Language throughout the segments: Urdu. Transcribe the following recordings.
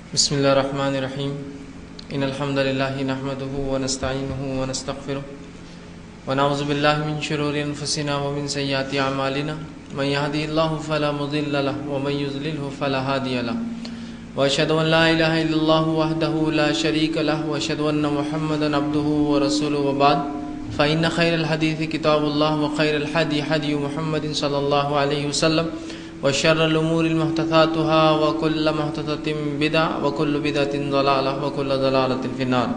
بسم الله الرحمن الرحيم إن الحمد لله نحمده ونستعينه ونستغفره ونعوذ بالله من شرور أنفسنا ومن سيئات أعمالنا من يهده الله فلا مضل له ومن يضلله فلا هادي له وأشهد أن لا إله إلا الله وحده لا شريك له وأشهد أن محمدا عبده ورسوله وبعد فإن خير الحديث كتاب الله وخير الهدي هدي محمد صلى الله عليه وسلم وشر الأمور محدثاتها وكل محدثة بدعة وكل بدعة ضلالة وكل ضلالة في النار.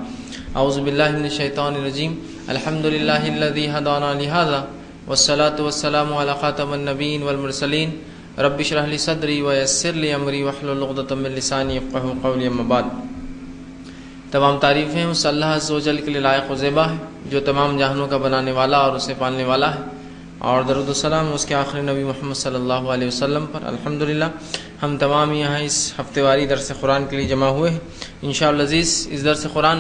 أعوذ بالله من الشيطان الرجيم. الحمد لله الذي هدانا لهذا والصلاة والسلام على خاتم النبيين والمرسلين. رب اشرح لي صدري ويسر لي أمري واحلل عقدة من لساني يفقهوا قولي. أما بعد، تمام تعریفیں اس اللہ عز و جل کے لیے لائق و زیبا ہے جو تمام جہانوں کا بنانے والا اور اسے پالنے والا ہے، اور درود و سلام اس کے آخری نبی محمد صلی اللہ علیہ وسلم پر. الحمدللہ ہم تمام یہاں اس ہفتے واری درس قرآن کے لیے جمع ہوئے ہیں. انشاءاللہ عزیز اس درس قرآن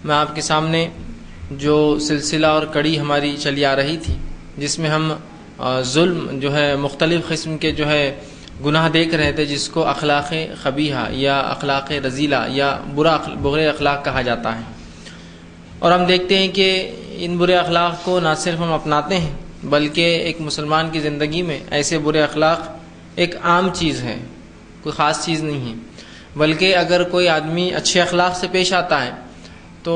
میں آپ کے سامنے جو سلسلہ اور کڑی ہماری چلی آ رہی تھی، جس میں ہم ظلم جو ہے مختلف قسم کے جو ہے گناہ دیکھ رہے تھے، جس کو اخلاق قبیحہ یا اخلاق رذیلہ یا برے اخلاق کہا جاتا ہے. اور ہم دیکھتے ہیں کہ ان برے اخلاق کو نہ صرف ہم اپناتے ہیں بلکہ ایک مسلمان کی زندگی میں ایسے برے اخلاق ایک عام چیز ہے، کوئی خاص چیز نہیں ہے. بلکہ اگر کوئی آدمی اچھے اخلاق سے پیش آتا ہے تو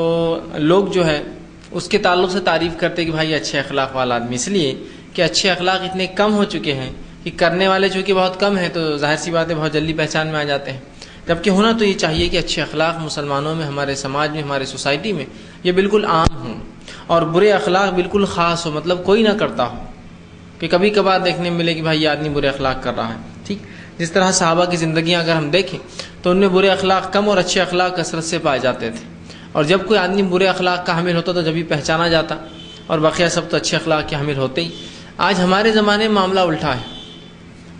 لوگ جو ہے اس کے تعلق سے تعریف کرتے ہیں کہ بھائی اچھے اخلاق والا آدمی، اس لیے کہ اچھے اخلاق اتنے کم ہو چکے ہیں کہ کرنے والے چونکہ بہت کم ہیں تو ظاہر سی بات ہے بہت جلدی پہچان میں آ جاتے ہیں. جبکہ ہونا تو یہ چاہیے کہ اچھے اخلاق مسلمانوں میں، ہمارے سماج میں، ہمارے سوسائٹی میں یہ بالکل عام ہوں، اور برے اخلاق بالکل خاص ہو، مطلب کوئی نہ کرتا ہو کہ کبھی کبھار دیکھنے میں ملے کہ بھائی یہ آدمی برے اخلاق کر رہا ہے. ٹھیک، جس طرح صحابہ کی زندگیاں اگر ہم دیکھیں تو ان میں برے اخلاق کم اور اچھے اخلاق کثرت سے پائے جاتے تھے، اور جب کوئی آدمی برے اخلاق کا حامل ہوتا تو جبھی پہچانا جاتا، اور بقیہ سب تو اچھے اخلاق کے حامل ہوتے ہی. آج ہمارے زمانے میں معاملہ الٹا ہے.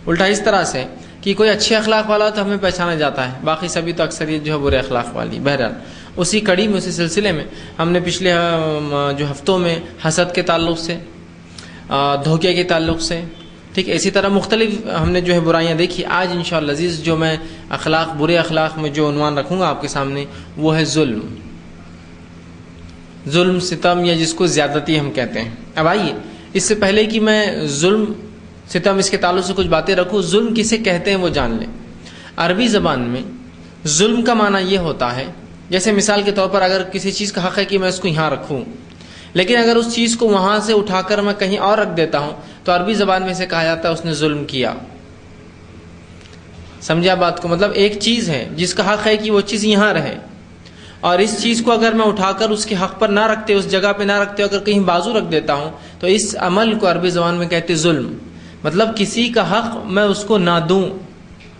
الٹا اس طرح سے کہ کوئی اچھے اخلاق والا تو ہمیں پہچانا جاتا ہے، باقی سبھی تو اکثریت جو ہے برے اخلاق والی. بہرحال اسی کڑی میں، اسی سلسلے میں ہم نے پچھلے جو ہفتوں میں حسد کے تعلق سے، دھوکے کے تعلق سے، ٹھیک اسی طرح مختلف ہم نے جو ہے برائیاں دیکھی. آج انشاءاللہ عزیز جو میں برے اخلاق میں جو عنوان رکھوں گا آپ کے سامنے وہ ہے ظلم، ستم، یا جس کو زیادتی ہم کہتے ہیں. اب آئیے اس سے پہلے کہ میں ظلم ستم اس کے تعلق سے کچھ باتیں رکھوں، ظلم کسے کہتے ہیں وہ جان لیں. عربی زبان میں ظلم کا معنی یہ ہوتا ہے، جیسے مثال کے طور پر اگر کسی چیز کا حق ہے کہ میں اس کو یہاں رکھوں، لیکن اگر اس چیز کو وہاں سے اٹھا کر میں کہیں اور رکھ دیتا ہوں تو عربی زبان میں سے کہا جاتا ہے اس نے ظلم کیا. سمجھا بات کو؟ مطلب ایک چیز ہے جس کا حق ہے کہ وہ چیز یہاں رہے، اور اس چیز کو اگر میں اٹھا کر اس کے حق پر نہ رکھتے، اس جگہ پہ نہ رکھتے، اگر کہیں بازو رکھ دیتا ہوں تو اس عمل کو عربی زبان میں کہتے ظلم. مطلب کسی کا حق میں اس کو نہ دوں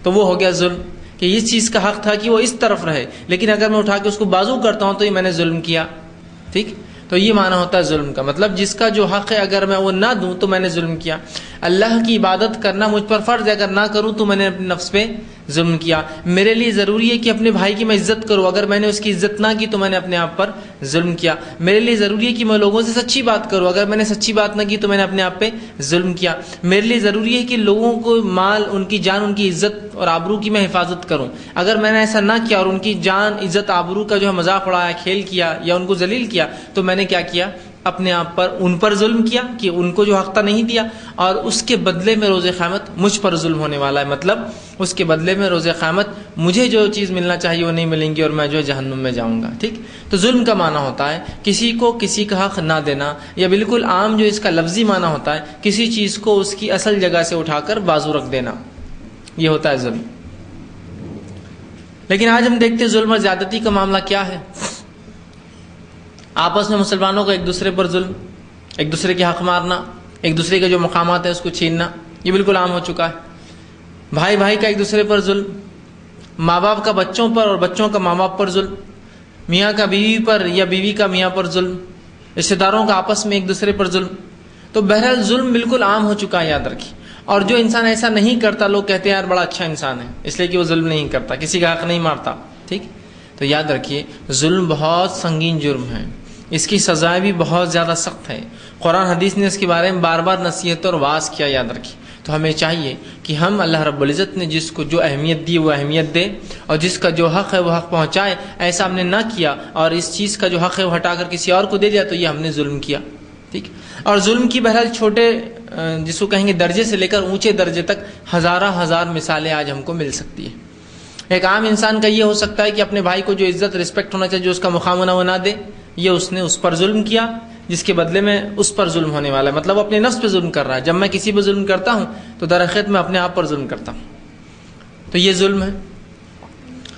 تو وہ ہو گیا ظلم، کہ اس چیز کا حق تھا کہ وہ اس طرف رہے، لیکن اگر میں اٹھا کے اس کو بازو کرتا ہوں تو یہ میں نے ظلم کیا. ٹھیک، تو یہ معنی ہوتا ہے ظلم کا. مطلب جس کا جو حق ہے اگر میں وہ نہ دوں تو میں نے ظلم کیا. اللہ کی عبادت کرنا مجھ پر فرض ہے، اگر نہ کروں تو میں نے اپنے نفس پہ ظلم کیا. میرے لیے ضروری ہے کہ اپنے بھائی کی میں عزت کروں، اگر میں نے اس کی عزت نہ کی تو میں نے اپنے آپ پر ظلم کیا. میرے لیے ضروری ہے کہ میں لوگوں سے سچی بات کروں، اگر میں نے سچی بات نہ کی تو میں نے اپنے آپ پہ ظلم کیا. میرے لیے ضروری ہے کہ لوگوں کو مال، ان کی جان، ان کی عزت اور آبرو کی میں حفاظت کروں، اگر میں نے ایسا نہ کیا اور ان کی جان، عزت، آبرو کا جو ہے مذاق اڑایا، کھیل کیا یا ان کو ذلیل کیا تو میں نے کیا کیا؟ اپنے آپ پر، ان پر ظلم کیا کہ ان کو جو حق تھا نہیں دیا، اور اس کے بدلے میں روز قیامت مجھ پر ظلم ہونے والا ہے. مطلب اس کے بدلے میں روز قیامت مجھے جو چیز ملنا چاہیے وہ نہیں ملیں گی اور میں جو جہنم میں جاؤں گا. ٹھیک، تو ظلم کا معنی ہوتا ہے کسی کو کسی کا حق نہ دینا، یا بالکل عام جو اس کا لفظی معنی ہوتا ہے کسی چیز کو اس کی اصل جگہ سے اٹھا کر بازو رکھ دینا، یہ ہوتا ہے ظلم. لیکن آج ہم دیکھتے ہیں ظلم اور زیادتی کا معاملہ کیا ہے. آپس میں مسلمانوں کو ایک دوسرے پر ظلم، ایک دوسرے کے حق مارنا، ایک دوسرے کے جو مقامات ہیں اس کو چھیننا، یہ بالکل عام ہو چکا ہے. بھائی بھائی کا ایک دوسرے پر ظلم، ماں باپ کا بچوں پر اور بچوں کا ماں باپ پر ظلم، میاں کا بیوی پر یا بیوی کا میاں پر ظلم، رشتہ داروں کا آپس میں ایک دوسرے پر ظلم. تو بہرحال ظلم بالکل عام ہو چکا ہے، یاد رکھیے. اور جو انسان ایسا نہیں کرتا، لوگ کہتے ہیں یار بڑا اچھا انسان ہے اس لیے کہ وہ ظلم نہیں کرتا، کسی کا حق نہیں مارتا. ٹھیک، تو یاد رکھیے ظلم بہت سنگین جرم ہے، اس کی سزائیں بھی بہت زیادہ سخت ہے. قرآن حدیث نے اس کے بارے میں بار بار نصیحت اور واعظ کیا، یاد رکھیے. تو ہمیں چاہیے کہ ہم اللہ رب العزت نے جس کو جو اہمیت دی وہ اہمیت دیں، اور جس کا جو حق ہے وہ حق پہنچائے، ایسا ہم نے نہ کیا اور اس چیز کا جو حق ہے وہ ہٹا کر کسی اور کو دے دیا تو یہ ہم نے ظلم کیا. ٹھیک. اور ظلم کی بہرحال چھوٹے جس کو کہیں گے درجے سے لے کر اونچے درجے تک ہزار مثالیں آج ہم کو مل سکتی ہیں. ایک عام انسان کا یہ ہو سکتا ہے کہ اپنے بھائی کو جو عزت رسپیکٹ ہونا چاہیے، جو اس کا مقام وہ نہ دے، یہ اس نے اس پر ظلم کیا جس کے بدلے میں اس پر ظلم ہونے والا ہے. مطلب اپنے نفس پہ ظلم کر رہا ہے. جب میں کسی پہ ظلم کرتا ہوں تو در حقیقت میں اپنے آپ پر ظلم کرتا ہوں، تو یہ ظلم ہے.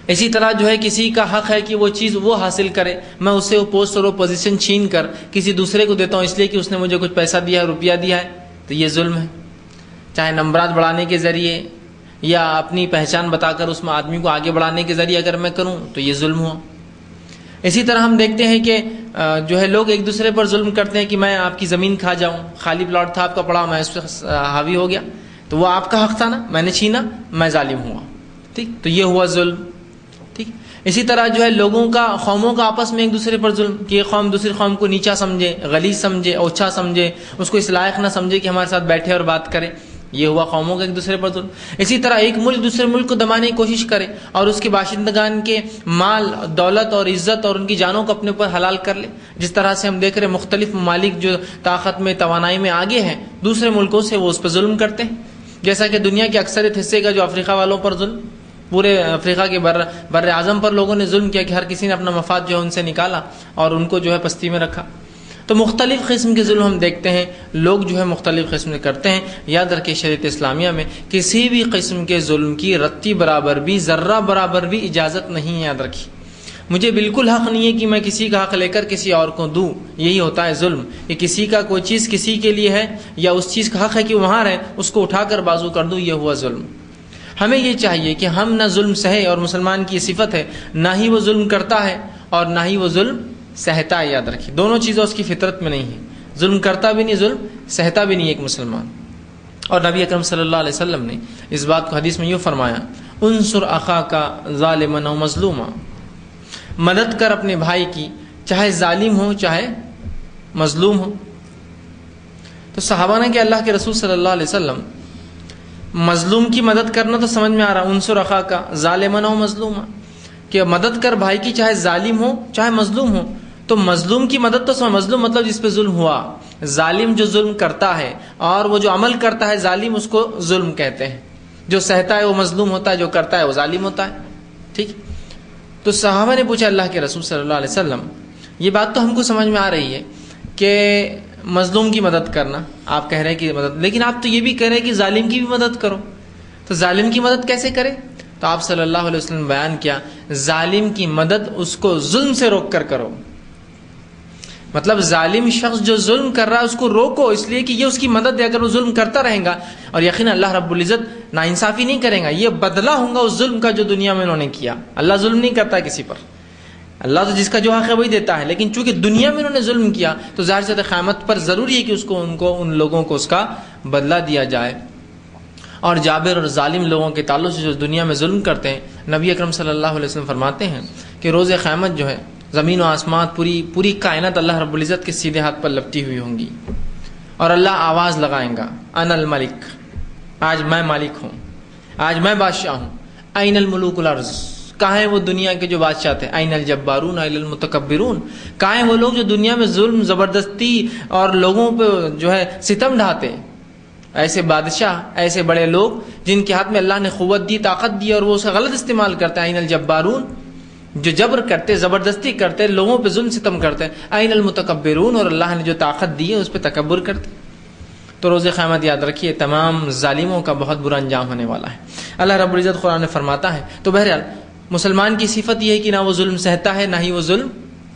اسی طرح جو ہے کسی کا حق ہے کہ وہ چیز وہ حاصل کرے، میں اسے وہ پوسٹ اور وہ پوزیشن چھین کر کسی دوسرے کو دیتا ہوں اس لیے کہ اس نے مجھے کچھ پیسہ دیا ہے، روپیہ دیا ہے، تو یہ ظلم ہے. چاہے نمبرات بڑھانے کے ذریعے یا اپنی پہچان بتا کر اس میں آدمی کو آگے بڑھانے کے ذریعے اگر میں کروں تو یہ ظلم ہوا. اسی طرح ہم دیکھتے ہیں کہ جو ہے لوگ ایک دوسرے پر ظلم کرتے ہیں کہ میں آپ کی زمین کھا جاؤں، خالی پلاٹ تھا آپ کا پڑا، میں اس پہ حاوی ہو گیا، تو وہ آپ کا حق تھا نا، میں نے چھینا، میں ظالم ہوا. ٹھیک. تو یہ ہوا ظلم. ٹھیک. اسی طرح جو ہے لوگوں کا، قوموں کا آپس میں ایک دوسرے پر ظلم کہ ایک قوم دوسری قوم کو نیچا سمجھے، غلیظ سمجھے، اوچھا سمجھے، اس کو اس لائق نہ سمجھے کہ ہمارے ساتھ بیٹھے اور بات کرے. یہ ہوا قوموں کا ایک دوسرے پر ظلم. اسی طرح ایک ملک دوسرے ملک کو دبانے کی کوشش کرے اور اس کے باشندگان کے مال، دولت اور عزت اور ان کی جانوں کو اپنے اوپر حلال کر لے. جس طرح سے ہم دیکھ رہے مختلف ممالک جو طاقت میں، توانائی میں آگے ہیں، دوسرے ملکوں سے وہ اس پر ظلم کرتے ہیں. جیسا کہ دنیا کے اکثریت حصے کا جو افریقہ والوں پر ظلم، پورے افریقہ کے بر اعظم پر لوگوں نے ظلم کیا کہ ہر کسی نے اپنا مفاد جو ہے ان سے نکالا اور ان کو جو ہے پستی میں رکھا. تو مختلف قسم کے ظلم ہم دیکھتے ہیں، لوگ جو ہے مختلف قسم کے کرتے ہیں. یاد رکھیں شریعت اسلامیہ میں کسی بھی قسم کے ظلم کی رتی برابر بھی، ذرہ برابر بھی اجازت نہیں ہے. یاد رکھیے، مجھے بالکل حق نہیں ہے کہ میں کسی کا حق لے کر کسی اور کو دوں. یہی ہوتا ہے ظلم، کہ کسی کا کوئی چیز کسی کے لیے ہے یا اس چیز کا حق ہے کہ وہاں رہے، اس کو اٹھا کر بازو کر دوں، یہ ہوا ظلم. ہمیں یہ چاہیے کہ ہم نہ ظلم سہے، اور مسلمان کی صفت ہے نہ ہی وہ ظلم کرتا ہے اور نہ ہی وہ ظلم سہتا ہے. یاد رکھیے دونوں چیزیں اس کی فطرت میں نہیں ہیں. ظلم کرتا بھی نہیں، ظلم سہتا بھی نہیں ایک مسلمان. اور نبی اکرم صلی اللہ علیہ وسلم نے اس بات کو حدیث میں یوں فرمایا، انصر اخاک ظالما و مظلوما، مدد کر اپنے بھائی کی، چاہے ظالم ہو چاہے مظلوم ہو. تو صحابہ نے کہ اللہ کے رسول صلی اللہ علیہ وسلم، مظلوم کی مدد کرنا تو سمجھ میں آ رہا، انصر اخاک ظالما و مظلوما، کہ مدد کر بھائی کی چاہے ظالم ہو چاہے مظلوم ہو. تو مظلوم کی مدد تو مظلوم مطلب جس پہ ظلم ہوا، ظالم جو ظلم کرتا ہے اور وہ جو عمل کرتا ہے ظالم، اس کو ظلم کہتے ہیں. جو سہتا ہے وہ مظلوم ہوتا ہے، جو کرتا ہے وہ ظالم ہوتا ہے. ٹھیک. تو صحابہ نے پوچھا اللہ کے رسول صلی اللہ علیہ وسلم، یہ بات تو ہم کو سمجھ میں آ رہی ہے کہ مظلوم کی مدد کرنا، آپ کہہ رہے ہیں کہ مدد، لیکن آپ تو یہ بھی کہہ رہے ہیں کہ ظالم کی بھی مدد کرو. تو ظالم کی مدد کیسے کرے؟ تو آپ صلی اللہ علیہ وسلم نے بیان کیا، ظالم کی مدد اس کو ظلم سے روک کر کرو. مطلب ظالم شخص جو ظلم کر رہا ہے اس کو روکو، اس لیے کہ یہ اس کی مدد ہے. اگر وہ ظلم کرتا رہے گا اور یقینا اللہ رب العزت ناانصافی نہیں کرے گا، یہ بدلہ ہوگا اس ظلم کا جو دنیا میں انہوں نے کیا. اللہ ظلم نہیں کرتا کسی پر، اللہ تو جس کا جو حق ہے وہی دیتا ہے، لیکن چونکہ دنیا میں انہوں نے ظلم کیا تو ظاہر سی قیامت پر ضروری ہے کہ ان لوگوں کو اس کا بدلہ دیا جائے. اور جابر اور ظالم لوگوں کے تعلق سے جو دنیا میں ظلم کرتے ہیں، نبی اکرم صلی اللہ علیہ وسلم فرماتے ہیں کہ روز قیامت جو ہے زمین و آسمان، پوری کائنات اللہ رب العزت کے سیدھے ہاتھ پر لپٹی ہوئی ہوں گی اور اللہ آواز لگائیں گا، انا الملک، آج میں مالک ہوں، آج میں بادشاہ ہوں. این الملوک الارض، کہاں ہیں وہ دنیا کے جو بادشاہ تھے؟ این الجبارون این المتکبرون، کہاں ہیں وہ لوگ جو دنیا میں ظلم، زبردستی اور لوگوں پہ جو ہے ستم ڈھاتے؟ ایسے بادشاہ، ایسے بڑے لوگ جن کے ہاتھ میں اللہ نے قوت دی، طاقت دی اور وہ اسے غلط استعمال کرتے ہیں. این الجبارون، جو جبر کرتے، زبردستی کرتے، لوگوں پہ ظلم ستم کرتے. این المتکبرون، اور اللہ نے جو طاقت دی ہے اس پہ تکبر کرتے. تو روز قیامت یاد رکھیے تمام ظالموں کا بہت برا انجام ہونے والا ہے. اللہ رب العزت قرآن میں فرماتا ہے. تو بہرحال مسلمان کی صفت یہ ہے کہ نہ وہ ظلم سہتا ہے نہ ہی وہ ظلم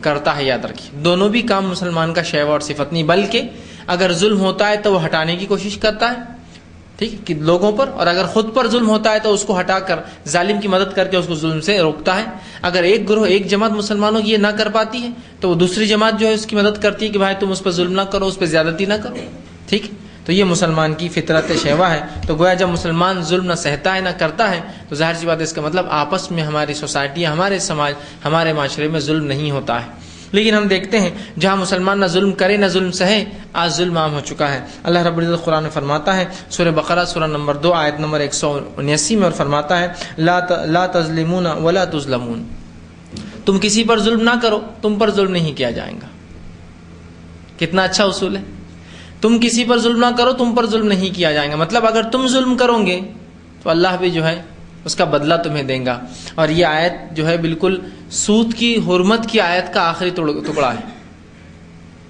کرتا ہے. یاد رکھیے دونوں بھی کام مسلمان کا شیوا اور صفت نہیں، بلکہ اگر ظلم ہوتا ہے تو وہ ہٹانے کی کوشش کرتا ہے، ٹھیک، کہ لوگوں پر، اور اگر خود پر ظلم ہوتا ہے تو اس کو ہٹا کر ظالم کی مدد کر کے اس کو ظلم سے روکتا ہے. اگر ایک گروہ، ایک جماعت مسلمانوں کی یہ نہ کر پاتی ہے تو وہ دوسری جماعت جو ہے اس کی مدد کرتی ہے کہ بھائی تم اس پر ظلم نہ کرو، اس پہ زیادتی نہ کرو. ٹھیک. تو یہ مسلمان کی فطرت شیوا ہے. تو گویا جب مسلمان ظلم نہ سہتا ہے نہ کرتا ہے تو ظاہر سی بات ہے اس کا مطلب آپس میں ہماری سوسائٹی، ہمارے سماج، ہمارے معاشرے میں ظلم نہیں ہوتا ہے. لیکن ہم دیکھتے ہیں جہاں مسلمان نہ ظلم کرے نہ ظلم سہے، آج ظلم عام ہو چکا ہے۔ اللہ رب العزت قرآن میں فرماتا ہے سورہ بقرہ سورہ نمبر 2 آیت نمبر 179 میں، اور فرماتا ہے لا تظلمون ولا تظلمون، تم کسی پر ظلم نہ کرو، تم پر ظلم نہیں کیا جائے گا۔ کتنا اچھا اصول ہے، تم کسی پر ظلم نہ کرو، تم پر ظلم نہیں کیا جائے گا۔ مطلب اگر تم ظلم کرو گے تو اللہ بھی جو ہے اس کا بدلہ تمہیں دیں گا۔ اور یہ آیت جو ہے بالکل سود کی حرمت کی آیت کا آخری ٹکڑا ہے۔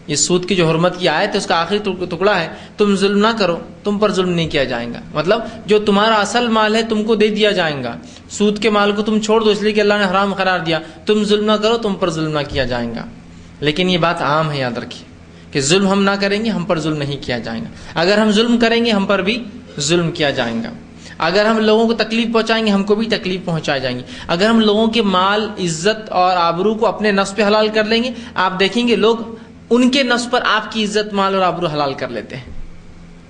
یہ سود کی جو حرمت کی آیت ہے اس کا آخری ٹکڑا ہے، تم ظلم نہ کرو، تم پر ظلم نہیں کیا جائے گا۔ مطلب جو تمہارا اصل مال ہے تم کو دے دیا جائے گا، سود کے مال کو تم چھوڑ دو اس لیے کہ اللہ نے حرام قرار دیا، تم ظلم نہ کرو، تم پر ظلم نہ کیا جائے گا۔ لیکن یہ بات عام ہے، یاد رکھیے کہ ظلم ہم نہ کریں گے، ہم پر ظلم نہیں کیا جائے گا۔ اگر ہم ظلم کریں گے ہم پر بھی ظلم کیا جائے گا۔ اگر ہم لوگوں کو تکلیف پہنچائیں گے ہم کو بھی تکلیف پہنچائی جائیں گی۔ اگر ہم لوگوں کے مال، عزت اور آبرو کو اپنے نفس پہ حلال کر لیں گے، آپ دیکھیں گے لوگ ان کے نفس پر آپ کی عزت، مال اور آبرو حلال کر لیتے ہیں۔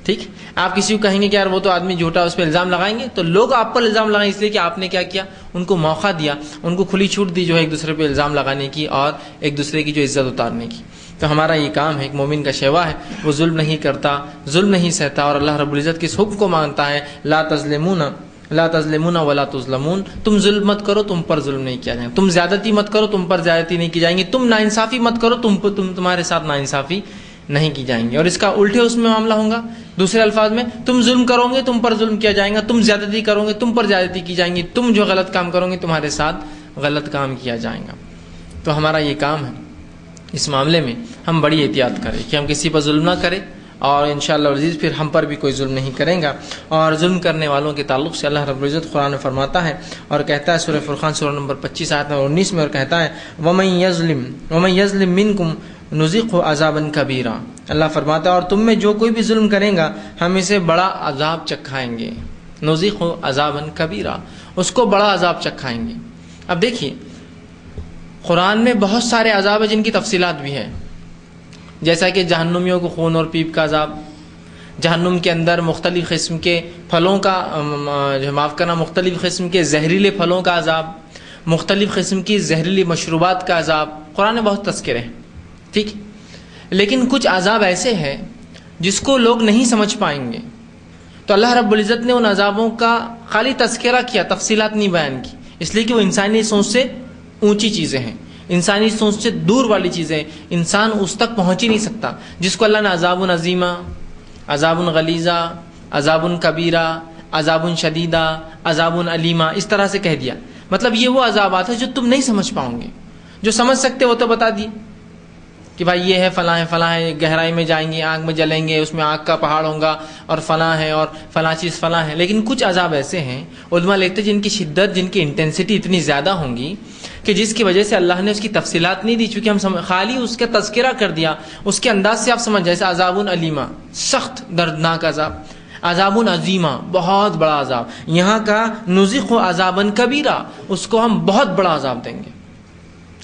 ٹھیک، آپ کسی کو کہیں گے کہ یار وہ تو آدمی جھوٹا، اس پہ الزام لگائیں گے تو لوگ آپ پر الزام لگائیں، اس لیے کہ آپ نے کیا کیا، ان کو موقع دیا، ان کو کھلی چھوٹ دی جو ہے ایک دوسرے پہ الزام لگانے کی اور ایک دوسرے کی جو عزت اتارنے کی۔ تو ہمارا یہ کام ہے، ایک مومن کا شیوا ہے، وہ ظلم نہیں کرتا، ظلم نہیں سہتا، اور اللہ رب العزت کے اس حکم کو مانتا ہے لا تظلمون ولا تظلمون، تم ظلم مت کرو، تم پر ظلم نہیں کیا جائے گا، تم زیادتی مت کرو، تم پر زیادتی نہیں کی جائیں گی، تم ناانصافی مت کرو، تمہارے ساتھ ناانصافی نہیں کی جائیں گی۔ اور اس کا الٹے اس میں معاملہ ہوگا، دوسرے الفاظ میں تم ظلم کرو گے تم پر ظلم کیا جائے گا، تم زیادتی کرو گے تم پر زیادتی کی جائیں گی، تم جو غلط کام کرو گے تمہارے ساتھ غلط کام کیا جائے گا۔ تو ہمارا یہ کام ہے اس معاملے میں ہم بڑی احتیاط کریں کہ ہم کسی پر ظلم نہ کریں، اور انشاءاللہ العزیز پھر ہم پر بھی کوئی ظلم نہیں کرے گا۔ اور ظلم کرنے والوں کے تعلق سے اللہ رب العزت قرآن میں فرماتا ہے اور کہتا ہے سورہ فرقان سورہ نمبر 25 آیت نمبر 19 میں، اور کہتا ہے وَمَن يَظْلِم مِّنكُمْ نُذِقْهُ عَذَابًا كَبِيرًا، اللہ فرماتا ہے اور تم میں جو کوئی بھی ظلم کرے گا ہم اسے بڑا عذاب چکھائیں گے، نُذِقْهُ عَذَابًا كَبِيرًا، اس کو بڑا عذاب چکھائیں گے۔ اب دیکھیے قرآن میں بہت سارے عذاب ہیں جن کی تفصیلات بھی ہیں، جیسا کہ جہنمیوں کو خون اور پیپ کا عذاب، جہنم کے اندر مختلف قسم کے پھلوں کا معاف کرنا مختلف قسم کے زہریلے پھلوں کا عذاب، مختلف قسم کی زہریلی مشروبات کا عذاب، قرآن میں بہت تذکرے ہیں۔ ٹھیک، لیکن کچھ عذاب ایسے ہیں جس کو لوگ نہیں سمجھ پائیں گے، تو اللہ رب العزت نے ان عذابوں کا خالی تذکرہ کیا، تفصیلات نہیں بیان کی، اس لیے کہ وہ انسانی سوچ سے اونچی چیزیں ہیں، انسانی سوچ سے دور والی چیزیں، انسان اس تک پہنچ ہی نہیں سکتا، جس کو اللہ نے عذاب عظیمہ، عذاب غلیظہ، عذاب کبیرہ، عذاب شدیدہ، عذاب علیمہ اس طرح سے کہہ دیا۔ مطلب یہ وہ عذابات ہیں جو تم نہیں سمجھ پاؤ گے، جو سمجھ سکتے وہ تو بتا دیے کہ بھائی یہ ہے فلاں ہے فلاں ہے، گہرائی میں جائیں گے، آگ میں جلیں گے، اس میں آگ کا پہاڑ ہوگا اور فلاں ہے اور فلاں چیز فلاں ہے۔ لیکن کچھ عذاب ایسے ہیں علماء لکھتے جن کی شدت، جن کی انٹینسٹی اتنی زیادہ ہوں گی کہ جس کی وجہ سے اللہ نے اس کی تفصیلات نہیں دی، چونکہ ہم خالی اس کا تذکرہ کر دیا، اس کے انداز سے آپ سمجھ، جیسے عذاب علیمہ سخت دردناک عذاب، عذاب عظیمہ بہت بڑا عذاب، یہاں کا نذق عذابا کبیرہ، اس کو ہم بہت بڑا عذاب دیں گے۔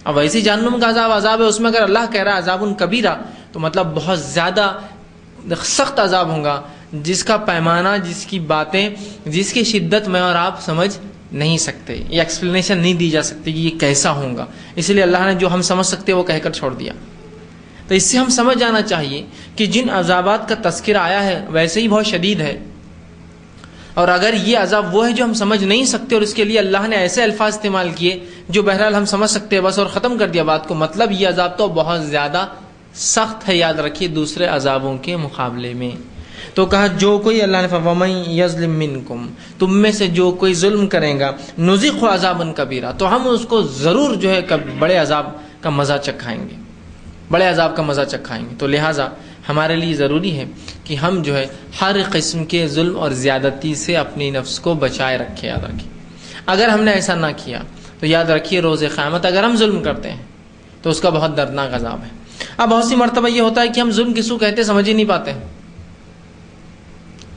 اب ویسے جہنم کا عذاب ہے، اس میں اگر اللہ کہہ رہا ہے عذاب کبیرہ تو مطلب بہت زیادہ سخت عذاب ہوگا، جس کا پیمانہ، جس کی باتیں، جس کی شدت میں اور آپ سمجھ نہیں سکتے، یہ ایکسپلینیشن نہیں دی جا سکتی کہ یہ کیسا ہوگا، اس لیے اللہ نے جو ہم سمجھ سکتے وہ کہہ کر چھوڑ دیا۔ تو اس سے ہم سمجھ جانا چاہیے کہ جن عذابات کا تذکرہ آیا ہے ویسے ہی بہت شدید ہے، اور اگر یہ عذاب وہ ہے جو ہم سمجھ نہیں سکتے اور اس کے لیے اللہ نے ایسے الفاظ استعمال کیے جو بہرحال ہم سمجھ سکتے ہیں بس، اور ختم کر دیا بات کو، مطلب یہ عذاب تو بہت زیادہ سخت ہے، یاد رکھیے دوسرے عذابوں کے مقابلے میں۔ تو کہا جو کوئی، اللہ نے فرمایا وَمَن يَظْلِم مِّنكُمْ، تم میں سے جو کوئی ظلم کرے گا، نُذِقْهُ عَذَابًا كَبِيرًا، تو ہم اس کو ضرور جو ہے بڑے عذاب کا مزہ چکھائیں گے، بڑے عذاب کا مزہ چکھائیں گے۔ تو لہٰذا ہمارے لیے ضروری ہے کہ ہم جو ہے ہر قسم کے ظلم اور زیادتی سے اپنی نفس کو بچائے رکھے، یاد رکھیں۔ اگر ہم نے ایسا نہ کیا تو یاد رکھیے روز قیامت اگر ہم ظلم کرتے ہیں تو اس کا بہت دردناک عذاب ہے۔ اب بہت سی مرتبہ یہ ہوتا ہے کہ ہم ظلم کس کو کہتے سمجھ ہی نہیں پاتے۔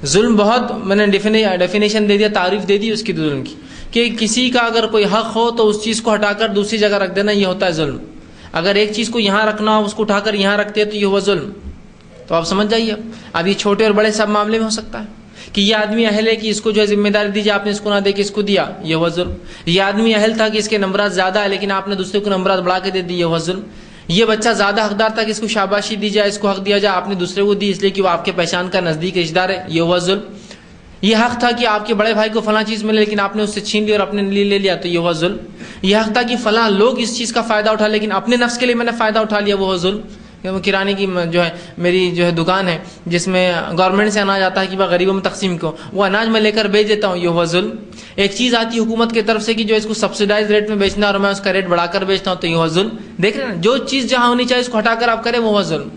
ظلم بہت، میں نے ڈیفینیشن دے دیا، تعریف دے دی اس کی ظلم کی، کہ کسی کا اگر کوئی حق ہو تو اس چیز کو ہٹا کر دوسری جگہ رکھ دینا، یہ ہوتا ہے ظلم۔ اگر ایک چیز کو یہاں رکھنا ہو اس کو اٹھا کر یہاں رکھتے تو یہ ہوا ظلم۔ تو آپ سمجھ جائیے، اب یہ چھوٹے اور بڑے سب معاملے میں ہو سکتا ہے کہ یہ آدمی اہل ہے کہ اس کو جو ہے ذمہ داری دیجیے، آپ نے اس کو نہ دے کے اس کو دیا، یہ ہوا ظلم۔ یہ آدمی اہل تھا کہ اس کے نمبرات زیادہ ہے لیکن آپ نے دوسرے کو نمبرات بڑھا کے دے دی، یہ ہوا ظلم۔ یہ بچہ زیادہ حقدار تھا کہ اس کو شاباشی دی جائے، اس کو حق دیا جائے، آپ نے دوسرے کو دی اس لیے کہ وہ آپ کے پہچان کا نزدیک رشتہ دار ہے، یہ ہوا ظلم۔ یہ حق تھا کہ آپ کے بڑے بھائی کو فلاں چیز ملے لیکن آپ نے اس سے چھین لی اور اپنے لیے لے لیا، تو یہ ہوا ظلم۔ یہ حق تھا کہ فلاں لوگ اس چیز کا فائدہ اٹھا لیکن اپنے نفس کے لیے میں نے فائدہ اٹھا لیا، وہ ہوا ظلم۔ کرانے کی جو ہے میری جو ہے دکان ہے جس میں گورنمنٹ سے اناج آتا ہے کہ وہ غریبوں میں تقسیم کو، وہ اناج میں لے کر بیچ دیتا ہوں، یہ ہوا ظلم۔ ایک چیز آتی ہے حکومت کی طرف سے کہ جو اس کو سبسیڈائز ریٹ میں بیچنا اور میں اس کا ریٹ بڑھا کر بیچتا ہوں، تو یہ ہوا ظلم۔ دیکھ رہے ہیں جو چیز جہاں ہونی چاہیے اس کو ہٹا کر آپ کریں، وہ ہوا ظلم۔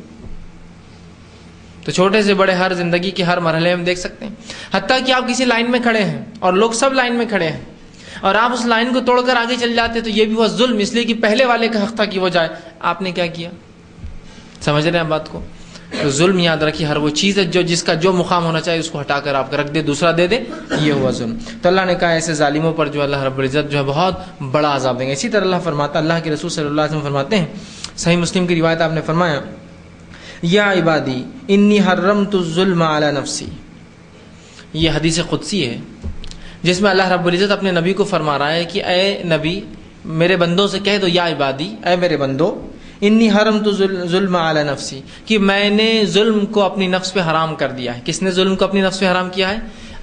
تو چھوٹے سے بڑے ہر زندگی کے ہر مرحلے میں دیکھ سکتے ہیں، حتیٰ کہ آپ کسی لائن میں کھڑے ہیں اور لوگ سب لائن میں کھڑے ہیں اور آپ اس لائن کو توڑ کر آگے چل جاتے تو یہ بھی ہوا ظلم، اس لیے کہ پہلے والے کا حق تھا کہ وہ جائے، آپ نے کیا کیا؟ سمجھ رہے ہیں بات کو؟ تو ظلم یاد رکھیے، ہر وہ چیز ہے جو جس کا جو مقام ہونا چاہیے اس کو ہٹا کر آپ رکھ دے، دوسرا دے دے، یہ ہوا ظلم۔ تو اللہ نے کہا ایسے ظالموں پر جو اللہ رب العزت جو ہے بہت بڑا عذاب دیں گے۔ اسی طرح اللہ فرماتا، اللہ کے رسول صلی اللہ علیہ وسلم فرماتے ہیں، صحیح مسلم کی روایت آپ نے فرمایا، یا عبادی انی حرمت الظلم علی نفسی، یہ حدیث قدسی ہے جس میں اللہ رب العزت اپنے نبی کو فرما رہا ہے کہ اے نبی میرے بندوں سے کہہ دو، یا عبادی اے میرے بندو، انی حرمت ظلم علی نفسی، کہ میں نے ظلم کو اپنی نفس پہ حرام کر دیا ہے۔ کس نے ظلم کو اپنی نفس پہ حرام کیا ہے؟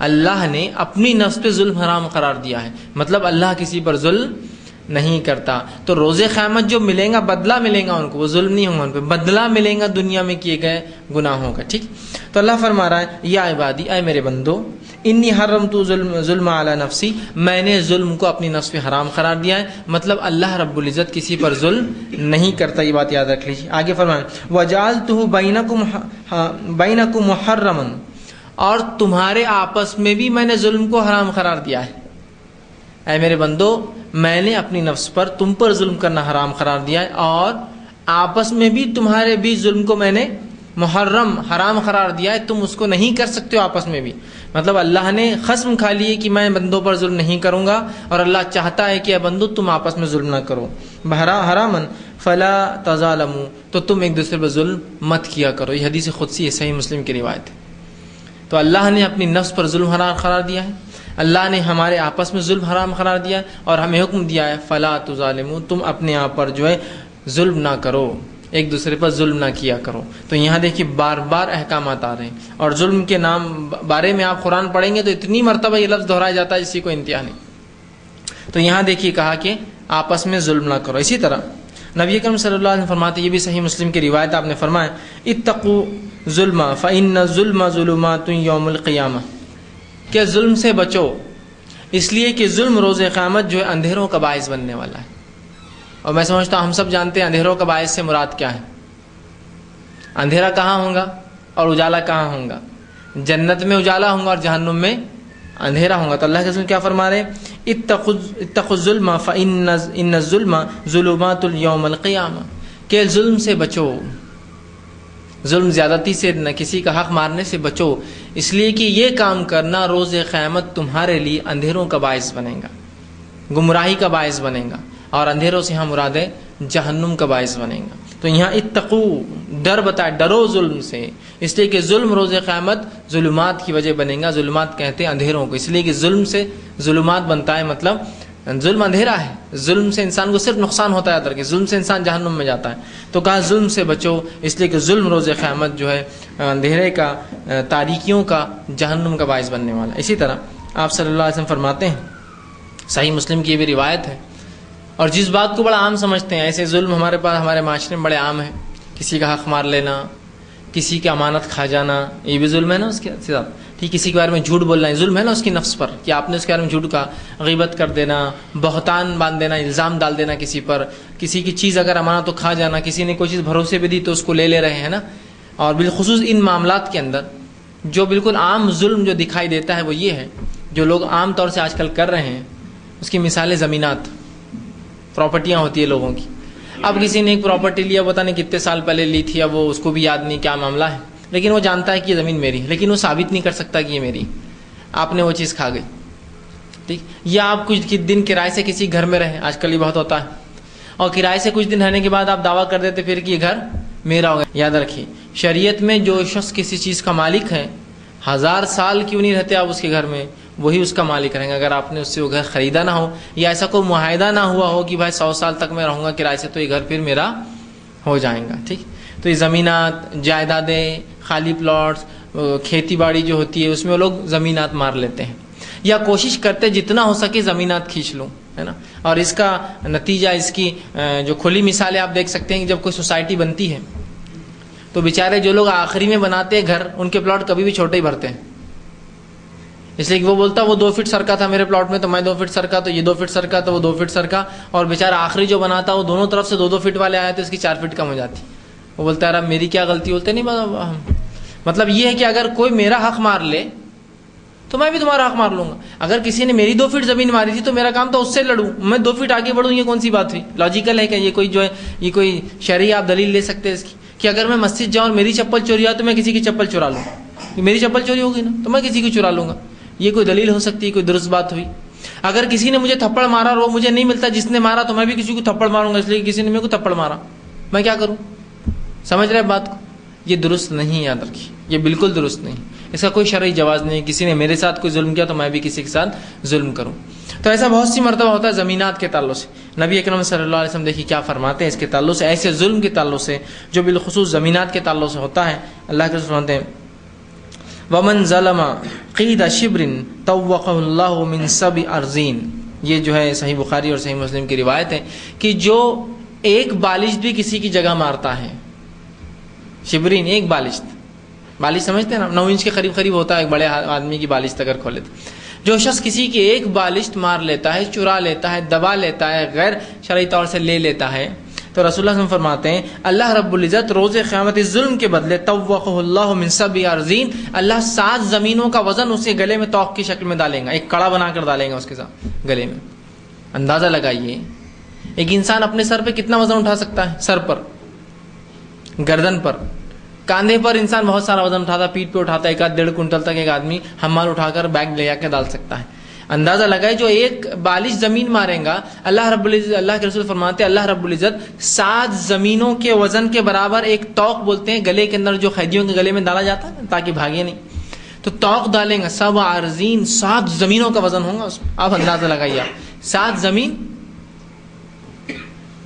اللہ نے اپنی نفس پہ ظلم حرام قرار دیا ہے، مطلب اللہ کسی پر ظلم نہیں کرتا۔ تو روز قیامت جو ملے گا بدلہ ملے گا ان کو، وہ ظلم نہیں ہوگا ان پہ، بدلہ ملے گا دنیا میں کیے گئے گناہوں کا، ٹھیک۔ تو اللہ فرما رہا ہے یا عبادی اے میرے بندو انی حرمت ظلم علی نفسی، میں نے ظلم کو اپنی نفس پہ حرام قرار دیا ہے، مطلب اللہ رب العزت کسی پر ظلم نہیں کرتا، یہ بات یاد رکھ لیجیے۔ آگے فرمائیں وجعلتہ بینکم محرما، اور تمہارے آپس میں بھی میں نے ظلم کو حرام قرار دیا ہے۔ اے میرے بندو میں نے اپنی نفس پر تم پر ظلم کرنا حرام قرار دیا ہے، اور آپس میں بھی تمہارے بیچ ظلم کو میں نے محرم حرام قرار دیا ہے، تم اس کو نہیں کر سکتے ہو آپس میں بھی، مطلب اللہ نے قسم کھا لی ہے کہ میں بندوں پر ظلم نہیں کروں گا، اور اللہ چاہتا ہے کہ اے بندو تم آپس میں ظلم نہ کرو۔ حراما فلا تظالموا، تو تم ایک دوسرے پر ظلم مت کیا کرو، یہ حدیث قدسی ہے، صحیح مسلم کی روایت ہے۔ تو اللہ نے اپنی نفس پر ظلم حرام قرار دیا ہے، اللہ نے ہمارے آپس میں ظلم حرام قرار دیا ہے، اور ہمیں حکم دیا ہے فلا تظالموا، تم اپنے آپ پر جو ہے ظلم نہ کرو، ایک دوسرے پر ظلم نہ کیا کرو۔ تو یہاں دیکھیے بار بار احکامات آ رہے ہیں، اور ظلم کے نام بارے میں آپ قرآن پڑھیں گے تو اتنی مرتبہ یہ لفظ دہرایا جاتا ہے جس کو انتہا نہیں۔ تو یہاں دیکھیے کہا کہ آپس میں ظلم نہ کرو۔ اسی طرح نبی اکرم صلی اللہ علیہ وسلم فرماتے، یہ بھی صحیح مسلم کی روایت آپ نے فرمایا اتقوا ظلم فإن الظلم ظلمات یوم القیامہ، کہ ظلم سے بچو اس لیے کہ ظلم روز قیامت جو ہے اندھیروں کا باعث بننے والا ہے۔ اور میں سمجھتا ہوں ہم سب جانتے ہیں اندھیروں کا باعث سے مراد کیا ہے۔ اندھیرا کہاں ہوگا اور اجالا کہاں ہوگا؟ جنت میں اجالا ہوگا اور جہنم میں اندھیرا ہوگا۔ تو اللہ کے رسول کیا فرما رہے ہیں اتقوا الظلم فإن الظلم ظلمات یوم القیامہ، کہ ظلم سے بچو، ظلم زیادتی سے نہ، کسی کا حق مارنے سے بچو، اس لیے کہ یہ کام کرنا روز قیامت تمہارے لیے اندھیروں کا باعث بنے گا، گمراہی کا باعث بنے گا، اور اندھیروں سے ہم مراد ہے جہنم کا باعث بنے گا۔ تو یہاں اتقو ڈر بتائے، ڈرو ظلم سے، اس لیے کہ ظلم روز قیامت ظلمات کی وجہ بنے گا۔ ظلمات کہتے ہیں اندھیروں کو، اس لیے کہ ظلم سے ظلمات بنتا ہے، مطلب ظلم اندھیرا ہے، ظلم سے انسان کو صرف نقصان ہوتا ہے، کہ ظلم سے انسان جہنم میں جاتا ہے۔ تو کہا ظلم سے بچو، اس لیے کہ ظلم روز قیامت جو ہے اندھیرے کا، تاریکیوں کا، جہنم کا باعث بننے والا ہے۔ اسی طرح آپ صلی اللہ علیہ وسلم فرماتے ہیں، صحیح مسلم کی یہ بھی روایت ہے، اور جس بات کو بڑا عام سمجھتے ہیں، ایسے ظلم ہمارے پاس ہمارے معاشرے میں بڑے عام ہیں، کسی کا حق مار لینا، کسی کی امانت کھا جانا، یہ بھی ظلم ہے نا اس کے ساتھ، ٹھیک، کسی کے بارے میں جھوٹ بولنا، ظلم ہے نا اس کی نفس پر، کہ آپ نے اس کے بارے میں جھوٹ کا، غیبت کر دینا، بہتان باندھ دینا، الزام ڈال دینا کسی پر، کسی کی چیز اگر امانت تو کھا جانا، کسی نے کوئی چیز بھروسے پہ دی تو اس کو لے رہے ہیں نا۔ اور بالخصوص ان معاملات کے اندر جو بالکل عام ظلم جو دکھائی دیتا ہے وہ یہ ہے، جو لوگ عام طور سے آج کل کر رہے ہیں، اس کی مثالیں زمینات، پراپرٹیاں ہوتی ہے لوگوں کی۔ اب کسی نے ایک پراپرٹی لیا، پتہ نہیں کتنے سال پہلے لی تھی، اب وہ اس کو بھی یاد نہیں کیا معاملہ ہے، لیکن وہ جانتا ہے کہ یہ زمین میری ہے، لیکن وہ ثابت نہیں کر سکتا کہ یہ میری، آپ نے وہ چیز کھا گئی، ٹھیک۔ یا آپ کچھ دن کرائے سے کسی گھر میں رہے، آج کل یہ بہت ہوتا ہے، اور کرائے سے کچھ دن رہنے کے بعد آپ دعویٰ کر دیتے پھر کہ یہ گھر میرا ہوگا۔ یاد رکھیے شریعت میں جو شخص کسی چیز کا مالک ہے، 1000 سال کیوں نہیں رہتے آپ اس کے گھر میں، وہی اس کا مالک رہیں گا، اگر آپ نے اس سے وہ گھر خریدا نہ ہو، یا ایسا کوئی معاہدہ نہ ہوا ہو کہ بھائی 100 سال تک میں رہوں گا کرائے سے تو یہ گھر پھر میرا ہو جائے گا. ٹھیک, تو یہ زمینات, جائیدادیں, خالی پلاٹس, کھیتی باڑی جو ہوتی ہے اس میں وہ لوگ زمینات مار لیتے ہیں, یا کوشش کرتے جتنا ہو سکے زمینات کھینچ لوں, ہے نا. اور اس کا نتیجہ, اس کی جو کھلی مثالیں آپ دیکھ سکتے ہیں کہ جب کوئی سوسائٹی بنتی ہے تو بیچارے جو لوگ آخری میں بناتے ہیں گھر, ان کے پلاٹ کبھی بھی چھوٹے ہی بھرتے ہیں, اس لیے کہ وہ بولتا وہ 2 فٹ سر کا تھا میرے پلاٹ میں تو میں 2 فٹ سر کا, تو یہ 2 فٹ سر کا تو وہ 2 فٹ سر کا, اور بیچارہ آخری جو بناتا وہ دونوں طرف سے 2 فٹ والے آئے تو اس کی 4 فٹ کم ہو جاتی. وہ بولتا ہے میری کیا غلطی, بولتے نہیں. مطلب یہ ہے کہ اگر کوئی میرا حق مار لے تو میں بھی تمہارا حق مار لوں گا. اگر کسی نے میری 2 فٹ زمین ماری تھی تو میرا کام تو اس سے لڑوں, میں 2 فٹ آگے بڑھوں, یہ کون سی بات ہوئی؟ لاجیکل ہے کہ یہ کوئی جو ہے یہ کوئی شرعی آپ دلیل لے سکتے ہیں اس کی کہ اگر میں مسجد جاؤں اور میری چپل چوری ہو تو میں کسی کی چپل چرا لوں, میری چپل چوری ہوگی نا تو میں کسی کی چرا لوں گا, یہ کوئی دلیل ہو سکتی ہے, کوئی درست بات ہوئی؟ اگر کسی نے مجھے تھپڑ مارا اور وہ مجھے نہیں ملتا جس نے مارا تو میں بھی کسی کو تھپڑ ماروں گا, اس لیے کسی نے میرے کو تھپڑ مارا, میں کیا کروں؟ سمجھ رہے بات کو؟ یہ درست نہیں, یاد رکھیے یہ بالکل درست نہیں, اس کا کوئی شرعی جواز نہیں. کسی نے میرے ساتھ کوئی ظلم کیا تو میں بھی کسی کے ساتھ ظلم کروں. تو ایسا بہت سی مرتبہ ہوتا ہے زمینات کے تعلق سے. نبی اکرم صلی اللہ علیہ وسلم دیکھیے کیا فرماتے ہیں اس کے تعلق سے, ایسے ظلم کے تعلق سے جو بالخصوص زمینات کے تعلق سے ہوتا ہے. اللہ کے رسول فرماتے ہیں ومن ظلم قید شبر طوقه اللہ من 7 ارضین. یہ جو ہے صحیح بخاری اور صحیح مسلم کی روایت ہے کہ جو ایک بالشت بھی کسی کی جگہ مارتا ہے, شبرین ایک بالشت, بالش سمجھتے ہیں نا, 9 انچ کے قریب ہوتا ہے ایک بڑے آدمی کی بالشت اگر کھولے تو. جو شخص کسی کی ایک بالشت مار لیتا ہے, چرا لیتا ہے, دبا لیتا ہے, غیر شرعی طور سے لے لیتا ہے, تو رسول اللہ صلی اللہ علیہ وسلم فرماتے ہیں اللہ رب العزت روز قیامت اس ظلم کے بدلے طوقه اللہ من 7 ارضین, اللہ 7 زمینوں کا وزن اس کے گلے میں توق کی شکل میں ڈالیں گا, ایک کڑا بنا کر ڈالیں گا اس کے ساتھ گلے میں. اندازہ لگائیے ایک انسان اپنے سر پہ کتنا وزن اٹھا سکتا ہے, سر پر, گردن پر, کاندھے پر انسان بہت سارا وزن اٹھاتا, پیٹھ پہ اٹھاتا ہے, 1.5 کنٹل تک ایک آدمی حمال اٹھا کر بیگ لے جا کے ڈال سکتا ہے. اندازہ لگائے جو ایک بالش زمین مارے گا, اللہ رب العزت, اللہ کے رسول فرماتے ہیں اللہ رب العزت 7 زمینوں کے وزن کے برابر ایک توق بولتے ہیں گلے کے اندر جو قیدیوں کے گلے میں ڈالا جاتا ہے تاکہ بھاگے نہیں, تو توق ڈالیں گا 7 ارضین, 7 زمینوں کا وزن ہوگا اس میں. آپ اندازہ لگائیے, 7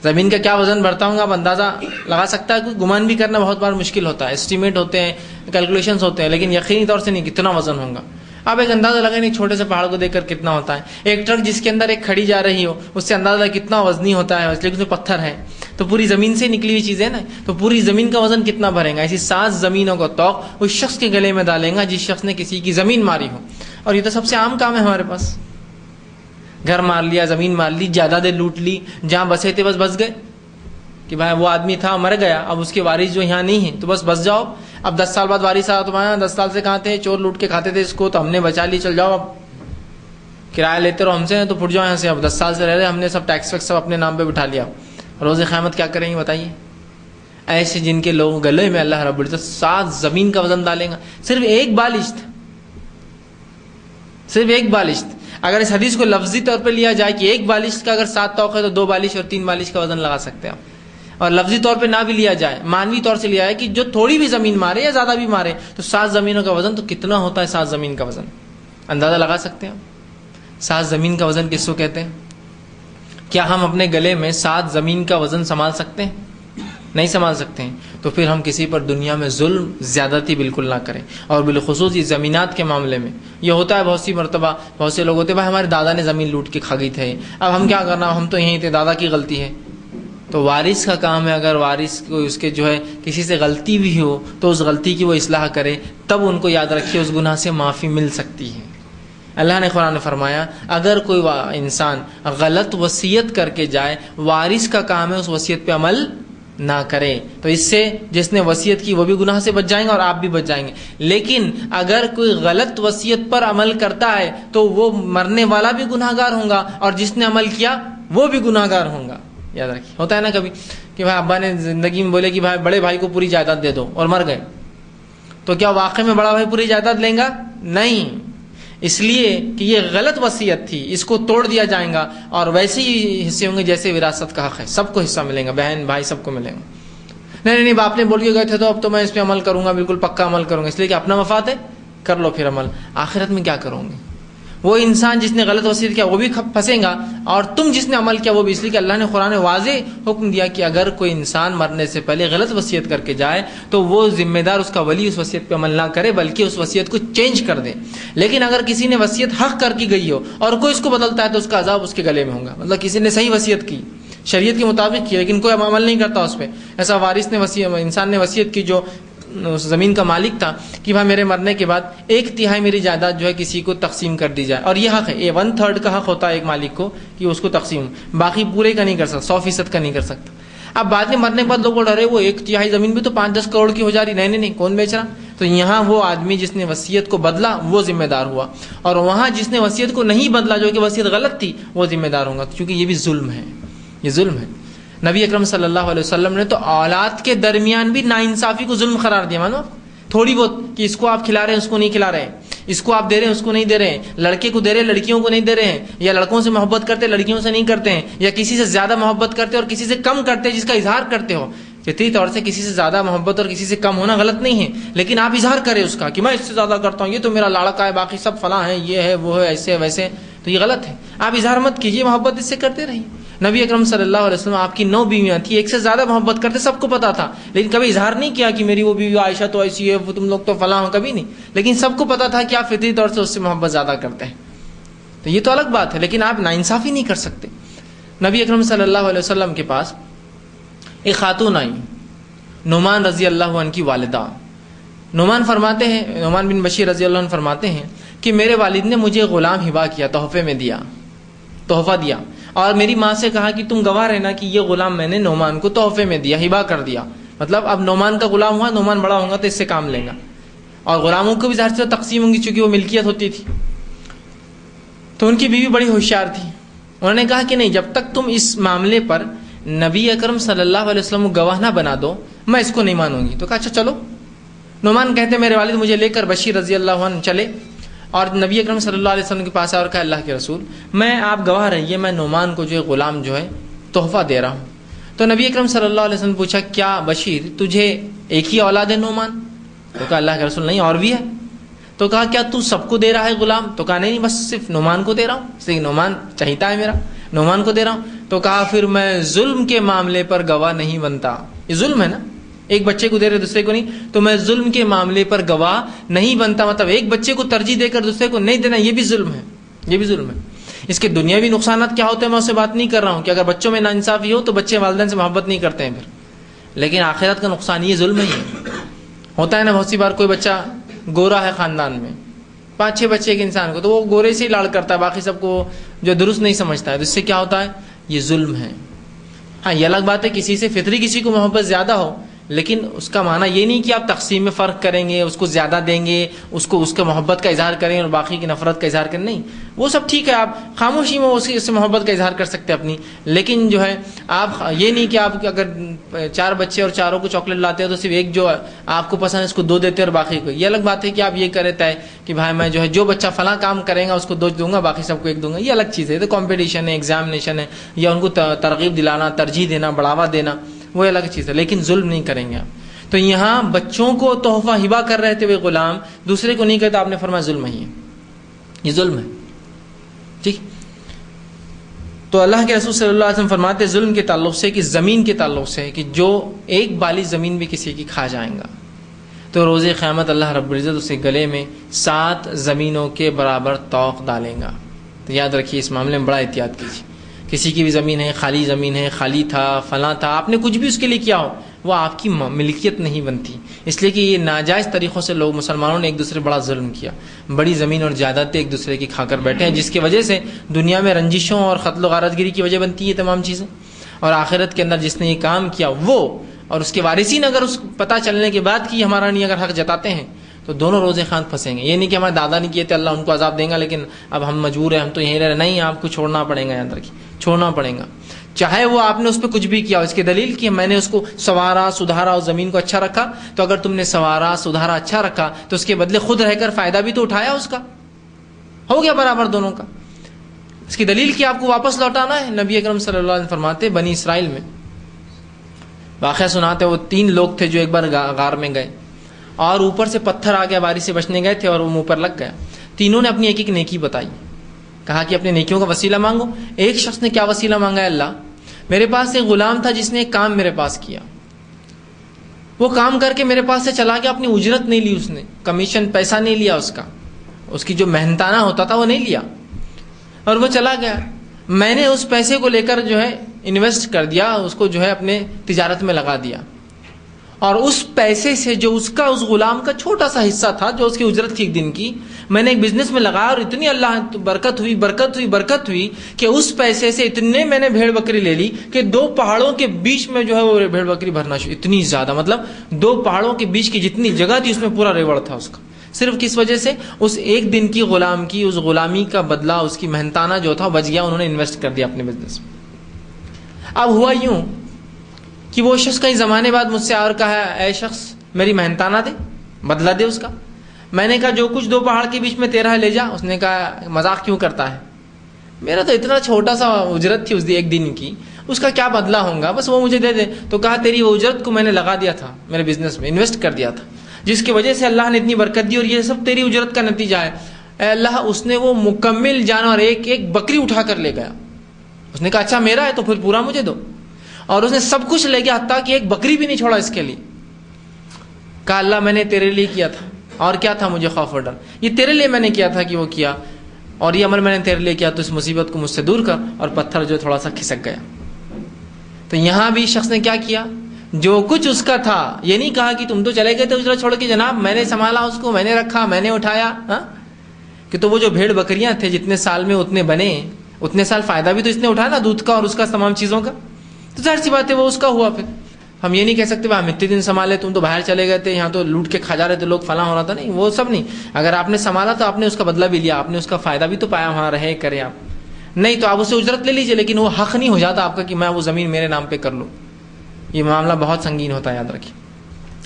زمین کا کیا وزن بڑھتا ہوں گا, آپ اندازہ لگا سکتا ہے. کوئی گمان بھی کرنا بہت بار مشکل ہوتا ہے, اسٹیمیٹ ہوتے ہیں, کیلکولیشنز ہوتے ہیں, لیکن یقینی طور سے نہیں کتنا وزن ہوگا. آپ ایک اندازہ لگائیں نہیں چھوٹے سے پہاڑ کو دیکھ کر کتنا ہوتا ہے. ایک ٹرک جس کے اندر ایک کھڑی جا رہی ہو اس سے اندازہ کتنا وزنی ہوتا ہے, اس لیے اس میں پتھر ہے, تو پوری زمین سے نکلی ہوئی چیزیں نا, تو پوری زمین کا وزن کتنا بھرے گا. ایسی 7 زمینوں کو توق اس شخص کے گلے میں ڈالیں گا جس شخص نے کسی کی زمین ماری ہو. اور یہ تو سب سے عام کام ہے ہمارے پاس, گھر مار لیا, زمین مار لی, جائیدادیں لوٹ لی, جہاں بسے تھے بس گئے کہ بھائی وہ آدمی تھا مر گیا, اب اس کے وارث جو یہاں نہیں ہیں تو بس جاؤ. اب 10 سال بعد وارث آیا تمہارا, 10 سال سے کہاں تھے, چور لوٹ کے کھاتے تھے اس کو, تو ہم نے بچا لی, چل جاؤ, اب کرایہ لیتے رہو ہم سے, تو پھٹ جاؤ یہاں سے. اب 10 سال سے رہ رہے, ہم نے سب ٹیکس ویکس سب اپنے نام پہ بٹھا لیا. روز قیامت کیا کریں گے بتائیے؟ ایسے جن کے لوگوں گلے میں اللہ رب العزت 7 زمین کا وزن ڈالیں گا, صرف ایک بالشت, صرف ایک بالشت. اگر اس حدیث کو لفظی طور پہ لیا جائے کہ ایک بالش کا اگر 7 توق ہے تو 2 بالش اور 3 بالش کا وزن لگا سکتے ہیں آپ. اور لفظی طور پہ نہ بھی لیا جائے, مانوی طور سے لیا ہے کہ جو تھوڑی بھی زمین مارے یا زیادہ بھی مارے تو 7 زمینوں کا وزن تو کتنا ہوتا ہے. 7 زمین کا وزن اندازہ لگا سکتے ہیں آپ. 7 زمین کا وزن کس کو کہتے ہیں؟ کیا ہم اپنے گلے میں 7 زمین کا وزن سنبھال سکتے ہیں؟ نہیں سنبھال سکتے ہیں. تو پھر ہم کسی پر دنیا میں ظلم زیادتی بالکل نہ کریں. اور بالخصوص یہ زمینات کے معاملے میں یہ ہوتا ہے بہت سی مرتبہ. بہت سے لوگ ہوتے ہیں بھائی ہمارے دادا نے زمین لوٹ کے کھا گئی تھے, اب ہم کیا کرنا, ہم تو یہیں تھے, دادا کی غلطی ہے. تو وارث کا کام ہے, اگر وارث کو اس کے جو ہے کسی سے غلطی بھی ہو تو اس غلطی کی وہ اصلاح کرے, تب ان کو یاد رکھیے اس گناہ سے معافی مل سکتی ہے. اللہ نے قرآن میں فرمایا اگر کوئی انسان غلط وصیت کر کے جائے, وارث کا کام ہے اس وصیت پہ عمل نہ کرے, تو اس سے جس نے وصیت کی وہ بھی گناہ سے بچ جائیں گے اور آپ بھی بچ جائیں گے. لیکن اگر کوئی غلط وصیت پر عمل کرتا ہے تو وہ مرنے والا بھی گناہگار ہوگا اور جس نے عمل کیا وہ بھی گناہگار ہوگا. یاد رکھیے, ہوتا ہے نا کبھی کہ بھائی ابا نے زندگی میں بولے کہ بھائی بڑے بھائی کو پوری جائیداد دے دو اور مر گئے, تو کیا واقعی میں بڑا بھائی پوری جائیداد لیں گا؟ نہیں, اس لیے کہ یہ غلط وصیت تھی, اس کو توڑ دیا جائے گا اور ویسے ہی حصے ہوں گے جیسے وراثت کا حق ہے, سب کو حصہ ملے گا, بہن بھائی سب کو ملے گا. نہیں باپ نے بول کے گئے تھے تو اب تو میں اس پہ عمل کروں گا, بالکل پکا عمل کروں گا, اس لیے کہ اپنا مفاد ہے, کر لو پھر عمل. آخرت میں کیا کروں گے؟ وہ انسان جس نے غلط وصیت کیا وہ بھی پھنسے گا، اور تم جس نے عمل کیا وہ بھی، اس لیے کہ اللہ نے قرآن میں واضح حکم دیا کہ اگر کوئی انسان مرنے سے پہلے غلط وصیت کر کے جائے تو وہ ذمہ دار اس کا ولی اس وصیت پہ عمل نہ کرے بلکہ اس وصیت کو چینج کر دے۔ لیکن اگر کسی نے وصیت حق کر کی گئی ہو اور کوئی اس کو بدلتا ہے تو اس کا عذاب اس کے گلے میں ہوگا۔ مطلب کسی نے صحیح وصیت کی، شریعت کے مطابق کی، لیکن کوئی عمل نہیں کرتا اس پہ۔ ایسا وارث نے انسان نے وصیت کی جو اس زمین کا مالک تھا کہ بھائی میرے مرنے کے بعد 1/3 میری جائیداد جو ہے کسی کو تقسیم کر دی جائے، اور یہ حق ہے، یہ 1/3 کا حق ہوتا ہے ایک مالک کو کہ اس کو تقسیم، باقی پورے کا نہیں کر سکتا، 100% کا نہیں کر سکتا۔ اب بعد میں مرنے کے بعد لوگ ڈرے وہ 1/3 زمین بھی تو 5-10 کروڑ کی ہو جا رہی، نہیں کون بیچ رہا؟ تو یہاں وہ آدمی جس نے وصیت کو بدلا وہ ذمہ دار ہوا، اور وہاں جس نے وصیت کو نہیں بدلا جو کہ وصیت غلط تھی وہ ذمہ دار ہوگا، کیونکہ یہ بھی ظلم ہے، یہ ظلم ہے۔ نبی اکرم صلی اللہ علیہ وسلم نے تو اولاد کے درمیان بھی ناانصافی کو ظلم قرار دیا۔ مانو تھوڑی بہت کہ اس کو آپ کھلا رہے ہیں اس کو نہیں کھلا رہے ہیں، اس کو آپ دے رہے ہیں اس کو نہیں دے رہے ہیں، لڑکے کو دے رہے ہیں لڑکیوں کو نہیں دے رہے ہیں، یا لڑکوں سے محبت کرتے لڑکیوں سے نہیں کرتے ہیں، یا کسی سے زیادہ محبت کرتے اور کسی سے کم کرتے جس کا اظہار کرتے ہو۔ فطری طور سے کسی سے زیادہ محبت اور کسی سے کم ہونا غلط نہیں ہے، لیکن آپ اظہار کریں اس کا کہ میں اس سے زیادہ کرتا ہوں، یہ تو میرا لاڑکا ہے، باقی سب فلاں ہیں، یہ ہے وہ ہے، ایسے ویسے، تو یہ غلط ہے۔ آپ اظہار مت کیجیے، محبت اس سے کرتے رہیے۔ نبی اکرم صلی اللہ علیہ وسلم آپ کی 9 بیویاں تھیں، ایک سے زیادہ محبت کرتے، سب کو پتا تھا، لیکن کبھی اظہار نہیں کیا کہ میری وہ بیوی عائشہ تو ایسی ہے، وہ تم لوگ تو فلاں ہو، کبھی نہیں، لیکن سب کو پتا تھا کہ آپ فطری طور سے اس سے محبت زیادہ کرتے ہیں۔ تو یہ تو الگ بات ہے، لیکن آپ ناانصافی نہیں کر سکتے۔ نبی اکرم صلی اللہ علیہ وسلم کے پاس ایک خاتون آئی، نعمان رضی اللہ عنہ کی والدہ۔ نعمان فرماتے ہیں، نعمان بن بشیر رضی اللہ عنہ فرماتے ہیں کہ میرے والد نے مجھے غلام ہبہ کیا، تحفے میں دیا، تحفہ دیا، اور میری ماں سے کہا کہ تم گواہ رہنا کہ یہ غلام میں نے نعمان کو تحفے میں دیا، ہبہ کر دیا۔ مطلب اب نعمان کا غلام ہوا، نعمان بڑا ہوگا تو اس سے کام لے گا، اور غلاموں کو بھی ظاہر سے تقسیم ہوں گی چونکہ وہ ملکیت ہوتی تھی۔ تو ان کی بیوی بڑی ہوشیار تھی، انہوں نے کہا کہ نہیں، جب تک تم اس معاملے پر نبی اکرم صلی اللہ علیہ وسلم کو گواہ نہ بنا دو میں اس کو نہیں مانوں گی۔ تو کہا اچھا چلو۔ نعمان کہتے میرے والد مجھے لے کر بشیر رضی اللہ عنہ چلے اور نبی اکرم صلی اللہ علیہ وسلم کے پاس آیا اور کہا اللہ کے رسول میں آپ گواہ رہیے، میں نعمان کو جو ہے غلام جو ہے تحفہ دے رہا ہوں۔ تو نبی اکرم صلی اللہ علیہ وسلم نے پوچھا کیا بشیر تجھے ایک ہی اولاد ہے نعمان؟ تو کہا اللہ کے رسول نہیں اور بھی ہے۔ تو کہا کیا تو سب کو دے رہا ہے غلام؟ تو کہا نہیں بس صرف نعمان کو دے رہا ہوں، صرف نعمان چہیتا ہے میرا، نعمان کو دے رہا ہوں۔ تو کہا پھر میں ظلم کے معاملے پر گواہ نہیں بنتا، یہ ظلم ہے نا، ایک بچے کو دے رہے دوسرے کو نہیں، تو میں ظلم کے معاملے پر گواہ نہیں بنتا، مطلب ایک بچے کو ترجیح دے کر دوسرے کو نہیں دینا، یہ بھی ظلم ہے، یہ بھی ظلم ہے۔ اس کے دنیاوی نقصانات کیا ہوتے ہیں میں اس سے بات نہیں کر رہا ہوں کہ اگر بچوں میں ناانصافی ہو تو بچے والدین سے محبت نہیں کرتے ہیں پھر، لیکن آخرت کا نقصان یہ ظلم ہی ہے۔ ہوتا ہے نا بہت سی بار کوئی بچہ گورا ہے خاندان میں، 5-6 بچے ایک انسان کو، تو وہ گورے سے ہی لاڑ کرتا ہے، باقی سب کو جو درست نہیں سمجھتا ہے، تو اس سے کیا ہوتا ہے یہ ظلم ہے۔ ہاں یہ الگ بات ہے کسی سے فطری کسی کو محبت زیادہ ہو، لیکن اس کا معنی یہ نہیں کہ آپ تقسیم میں فرق کریں گے، اس کو زیادہ دیں گے، اس کو اس کے محبت کا اظہار کریں اور باقی کی نفرت کا اظہار کریں، نہیں، وہ سب ٹھیک ہے، آپ خاموشی میں اس سے محبت کا اظہار کر سکتے ہیں اپنی، لیکن جو ہے آپ یہ نہیں کہ آپ اگر 4 بچے اور چاروں کو چاکلیٹ لاتے ہیں تو صرف ایک جو آپ کو پسند ہے اس کو 2 دیتے اور باقی کو، یہ الگ بات ہے کہ آپ یہ کرے طے کہ بھائی میں جو ہے جو بچہ فلاں کام کرے گا اس کو 2 دوں گا باقی سب کو 1 دوں گا، یہ الگ چیز ہے، تو کمپٹیشن ہے، ایگزامینیشن ہے، یا ان کو ترغیب دلانا، ترجیح دینا، بڑھاوا دینا، وہ الگ چیز ہے، لیکن ظلم نہیں کریں گے آپ۔ تو یہاں بچوں کو تحفہ ہبہ کر رہے تھے وہ غلام، دوسرے کو نہیں کہتا، آپ نے فرمایا ظلم ہی ہے، یہ ظلم ہے، ٹھیک۔ تو اللہ کے رسول صلی اللہ علیہ وسلم فرماتے ظلم کے تعلق سے کہ زمین کے تعلق سے کہ جو ایک بالی زمین بھی کسی کی کھا جائیں گا تو روز قیامت اللہ رب العزت اسے گلے میں 7 زمینوں کے برابر طوق ڈالیں گا۔ تو یاد رکھیے اس معاملے میں بڑا احتیاط کیجیے، کسی کی بھی زمین ہے، خالی زمین ہے، خالی تھا، فلاں تھا، آپ نے کچھ بھی اس کے لیے کیا ہو وہ آپ کی ملکیت نہیں بنتی، اس لیے کہ یہ ناجائز طریقوں سے لوگ مسلمانوں نے ایک دوسرے بڑا ظلم کیا، بڑی زمین اور جائیدادیں ایک دوسرے کی کھا کر بیٹھے ہیں، جس کی وجہ سے دنیا میں رنجشوں اور قتل و غارت گیری کی وجہ بنتی ہے تمام چیزیں، اور آخرت کے اندر جس نے یہ کام کیا وہ اور اس کے وارثین اگر اس پتہ چلنے کے بعد کہ ہمارا نہیں اگر حق جتاتے ہیں تو دونوں روزے خاند پھنسیں گے۔ یہ نہیں کہ ہمارے دادا نہیں کیے تھے اللہ ان کو عذاب دیں گا لیکن اب ہم مجبور ہیں، ہم تو یہیں رہ رہے، نہیں، آپ کو چھوڑنا پڑے گا، یاد رکھیے چھوڑنا پڑے گا، چاہے وہ آپ نے اس پہ کچھ بھی کیا ہو۔ اس کی دلیل کہ میں نے اس کو سوارا سدھارا اور زمین کو اچھا رکھا، تو اگر تم نے سوارا سدھارا اچھا رکھا تو اس کے بدلے خود رہ کر فائدہ بھی تو اٹھایا، اس کا ہو گیا برابر دونوں کا۔ اس کی دلیل کہ آپ کو واپس لوٹانا ہے۔ نبی اکرم صلی اللہ علیہ وسلم فرماتے بنی اسرائیل میں واقعہ سناتے، وہ 3 لوگ تھے جو ایک بار غار میں گئے اور اوپر سے پتھر آ گیا، بارش سے بچنے گئے تھے اور وہ منہ پر لگ گیا، تینوں نے اپنی ایک ایک نیکی بتائی، کہا کہ اپنے نیکیوں کا وسیلہ مانگو. ایک شخص نے کیا وسیلہ مانگا ہے؟ اللہ میرے پاس ایک غلام تھا جس نے ایک کام میرے پاس کیا، وہ کام کر کے میرے پاس سے چلا گیا، اپنی اجرت نہیں لی، اس نے کمیشن پیسہ نہیں لیا، اس کی جو محنتانہ ہوتا تھا وہ نہیں لیا، اور وہ چلا گیا. میں نے اس پیسے کو لے کر جو ہے انویسٹ کر دیا، اس کو جو ہے اپنے تجارت میں لگا دیا، اور اس پیسے سے جو اس غلام کا چھوٹا سا حصہ تھا جو اس کی اجرت تھی ایک دن کی، میں نے ایک بزنس میں لگایا، اور اتنی اللہ برکت ہوئی کہ اس پیسے سے اتنے میں نے بھیڑ بکری لے لی کہ 2 پہاڑوں کے بیچ میں جو ہے وہ بھیڑ بکری بھرنا شروع. اتنی زیادہ، مطلب 2 پہاڑوں کے بیچ کی جتنی جگہ تھی اس میں پورا ریوڑ تھا اس کا. صرف کس وجہ سے؟ اس ایک دن کی غلام کی اس غلامی کا بدلہ، اس کی محنتانہ جو تھا بچ گیا، انہوں نے انویسٹ کر دیا اپنے بزنس میں. اب ہوا یوں کہ وہ شخص کئی زمانے بعد مجھ سے اور کہا، اے شخص میری محنتانہ دے، بدلہ دے اس کا. میں نے کہا جو کچھ 2 پہاڑ کے بیچ میں تیرا ہے لے جا. اس نے کہا مذاق کیوں کرتا ہے، میرا تو اتنا چھوٹا سا اجرت تھی اس ایک دن کی، اس کا کیا بدلہ ہوگا، بس وہ مجھے دے دے. تو کہا تیری وہ اجرت کو میں نے لگا دیا تھا، میرے بزنس میں انویسٹ کر دیا تھا، جس کی وجہ سے اللہ نے اتنی برکت دی، اور یہ سب تیری اجرت کا نتیجہ ہے. اے اللہ، اس نے وہ مکمل جانور ایک بکری اٹھا کر لے گیا. اس نے کہا اچھا میرا ہے تو پھر پورا مجھے دو. اور اس نے سب کچھ لے گیا، حتیٰ کہ ایک بکری بھی نہیں چھوڑا اس کے لیے. کہا اللہ میں نے تیرے لیے کیا تھا، اور کیا تھا مجھے خوف اور ڈر، یہ تیرے لیے میں نے کیا تھا کہ وہ کیا، اور یہ عمل میں نے تیرے لیے کیا، تو اس مصیبت کو مجھ سے دور کر. اور پتھر جو تھوڑا سا کھسک گیا. تو یہاں بھی شخص نے کیا کیا، جو کچھ اس کا تھا، یہ نہیں کہا کہ تم تو چلے گئے تھے اجرت چھوڑ کے، جناب میں نے سنبھالا اس کو، میں نے رکھا، میں نے اٹھایا. کہ تو وہ جو بھیڑ بکریاں تھے جتنے سال میں اتنے بنے، اتنے سال فائدہ بھی تو اس نے اٹھایا نا، دودھ کا اور اس کا تمام چیزوں کا. تو ظاہر سی بات ہے وہ اس کا ہوا. پھر ہم یہ نہیں کہہ سکتے ہم اتنے دن سنبھالے، تم تو باہر چلے گئے تھے، یہاں تو لوٹ کے کھا جا رہے تھے لوگ، فلاں ہو رہا تھا. نہیں، وہ سب نہیں. اگر آپ نے سنبھالا تو آپ نے اس کا بدلہ بھی لیا، آپ نے اس کا فائدہ بھی تو پایا، وہاں رہے کرے آپ. نہیں تو آپ اسے اجرت لے لیجیے، لیکن وہ حق نہیں ہو جاتا آپ کا کہ میں وہ زمین میرے نام پہ کر لوں. یہ معاملہ بہت سنگین ہوتا ہے، یاد رکھیے.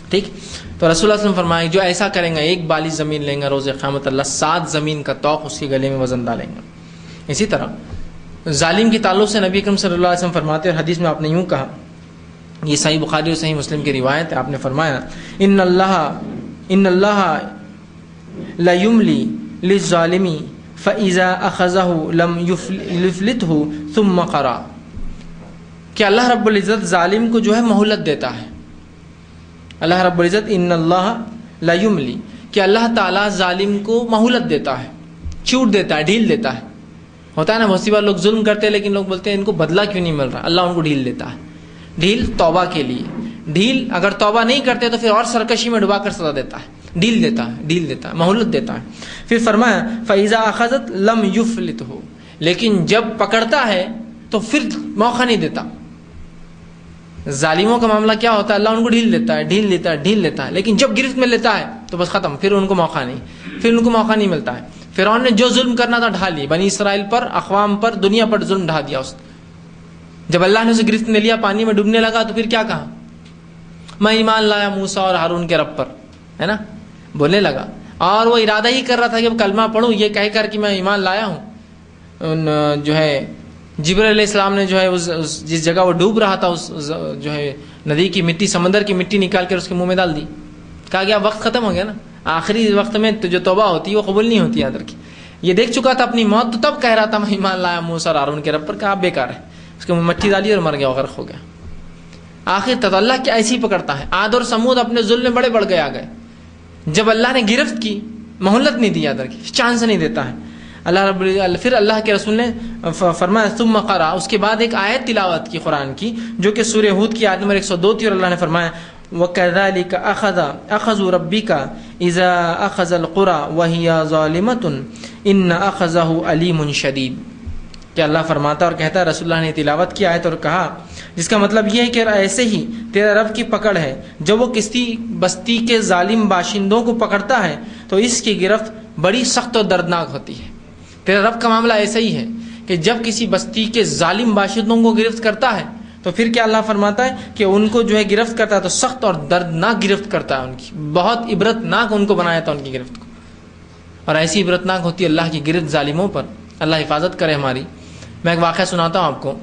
ٹھیک. تو رسول اللہ صلی اللہ علیہ وسلم فرمائے جو ایسا کریں گا، 1 بالی زمین لیں گا روز قیامت، اللہ 7 زمین کا توق اس کے گلے میں وزن ڈالیں گا. اسی طرح ظالم کے تعلق سے نبی اکرم صلی اللہ علیہ وسلم فرماتے ہیں، اور حدیث میں آپ نے یوں کہا، یہ صحیح بخاری اور صحیح مسلم کی روایت ہے، آپ نے فرمایا ان اللہ لا یملی للظالم فاذا اخذه لم یفلته ثم قرا، کہ اللہ رب العزت ظالم کو جو ہے مہلت دیتا ہے. اللہ رب العزت ان اللہ لا یملی، کہ اللہ تعالیٰ ظالم کو مہلت دیتا ہے، چھوٹ دیتا ہے، ڈھیل دیتا ہے. ہوتا ہے نا بہت سی بار لوگ ظلم کرتے ہیں لیکن لوگ بولتے ہیں ان کو بدلہ کیوں نہیں مل رہا، اللہ ان کو ڈھیل دیتا ہے. ڈھیل توبہ کے لیے، ڈھیل اگر توبہ نہیں کرتے تو پھر اور سرکشی میں ڈبا کر سزا دیتا ہے. ڈھیل دیتا ہے، مہلت دیتا ہے. پھر فرمایا فَإِذَا أَخَذَتْ لَمْ يُفْلِتْهُ، لیکن جب پکڑتا ہے تو پھر موقع نہیں دیتا. ظالموں کا معاملہ کیا ہوتا ہے، اللہ ان کو ڈھیل دیتا ہے، لیکن جب گرفت میں لیتا ہے تو بس ختم، پھر ان کو موقع نہیں ملتا ہے. فرعون نے جو ظلم کرنا تھا ڈھا لی، بنی اسرائیل پر، اقوام پر، دنیا پر ظلم ڈھا دیا. اس جب اللہ نے اسے گرفت میں لیا، پانی میں ڈوبنے لگا، تو پھر کیا کہا، میں ایمان لایا موسیٰ اور ہارون کے رب پر، ہے نا، بولنے لگا. اور وہ ارادہ ہی کر رہا تھا کہ اب کلمہ پڑھوں، یہ کہہ کر کہ میں ایمان لایا ہوں. جو ہے جبرائیل علیہ السلام نے جو ہے جس جگہ وہ ڈوب رہا تھا، اس جو ہے ندی کی مٹی، سمندر کی مٹی نکال کر اس کے منہ میں ڈال دی. کہا گیا وقت ختم ہو گیا نا، آخری وقت میں جو توبہ ہوتی ہے وہ قبول نہیں ہوتی. یاد رکھیے، یہ دیکھ چکا تھا اپنی موت، تو تب کہہ رہا تھا میں ایمان لایا موسیٰ اور ہارون کے رب پر. کہا بیکار ہے، اس کے منہ مٹی ڈالی اور مر گیا، غرق ہو گیا. آخر تک اللہ کیا ایسے ہی پکڑتا ہے. عاد اور سمود اپنے ظلم میں بڑے بڑھ گئے، آ گئے. جب اللہ نے گرفت کی، مہلت نہیں دی، یاد رکھیے، چانس نہیں دیتا ہے اللہ رب العزت. پھر اللہ کے رسول نے فرمایا ثم قرأ، اس کے بعد ایک آیت تلاوت کی قرآن کی، جو کہ سورہ ہود کی آیت نمبر 102 تھی. اور اللہ نے فرمایا وَكَذَلِكَ أَخَذُ رَبِّكَ إِذَا أَخَذَ الْقُرَى وَهِيَ ظَالِمَةٌ إِنَّ أَخَذَهُ أَلِيمٌ شَدِيدٌ. کہ اللہ فرماتا اور کہتا ہے، رسول اللہ نے تلاوت کی آیت اور کہا، جس کا مطلب یہ ہے کہ ایسے ہی تیرا رب کی پکڑ ہے، جب وہ کسی بستی کے ظالم باشندوں کو پکڑتا ہے تو اس کی گرفت بڑی سخت اور دردناک ہوتی ہے. تیرا رب کا معاملہ ایسا ہی ہے کہ جب کسی بستی کے ظالم باشندوں کو گرفت کرتا ہے تو پھر کیا اللہ فرماتا ہے کہ ان کو جو ہے گرفت کرتا ہے تو سخت اور دردناک گرفت کرتا ہے. ان کی بہت عبرتناک ان کو بنایا تھا ان کی گرفت کو، اور ایسی عبرتناک ہوتی ہے اللہ کی گرفت ظالموں پر. اللہ حفاظت کرے ہماری. میں ایک واقعہ سناتا ہوں آپ کو،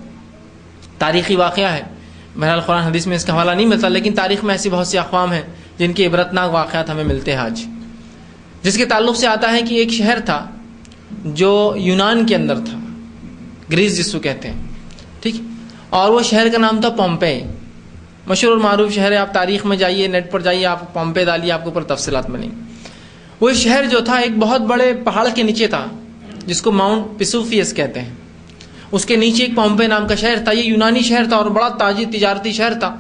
تاریخی واقعہ ہے. بہرحال قرآن حدیث میں اس کا حوالہ نہیں ملتا، لیکن تاریخ میں ایسی بہت سی اقوام ہیں جن کے عبرتناک واقعات ہمیں ملتے ہیں آج. جس کے تعلق سے آتا ہے کہ ایک شہر تھا، جو یونان کے اندر تھا، گریس جس کو کہتے ہیں، ٹھیک، اور وہ شہر کا نام تھا پومپے. مشہور اور معروف شہر ہے، آپ تاریخ میں جائیے، نیٹ پر جائیے، آپ پومپے ڈالیے، آپ کو اوپر تفصیلات ملیں گی. وہ شہر جو تھا ایک بہت بڑے پہاڑ کے نیچے تھا جس کو ماؤنٹ پیسوفیس کہتے ہیں. اس کے نیچے ایک پومپے نام کا شہر تھا. یہ یونانی شہر تھا اور بڑا تاجر تجارتی شہر تھا،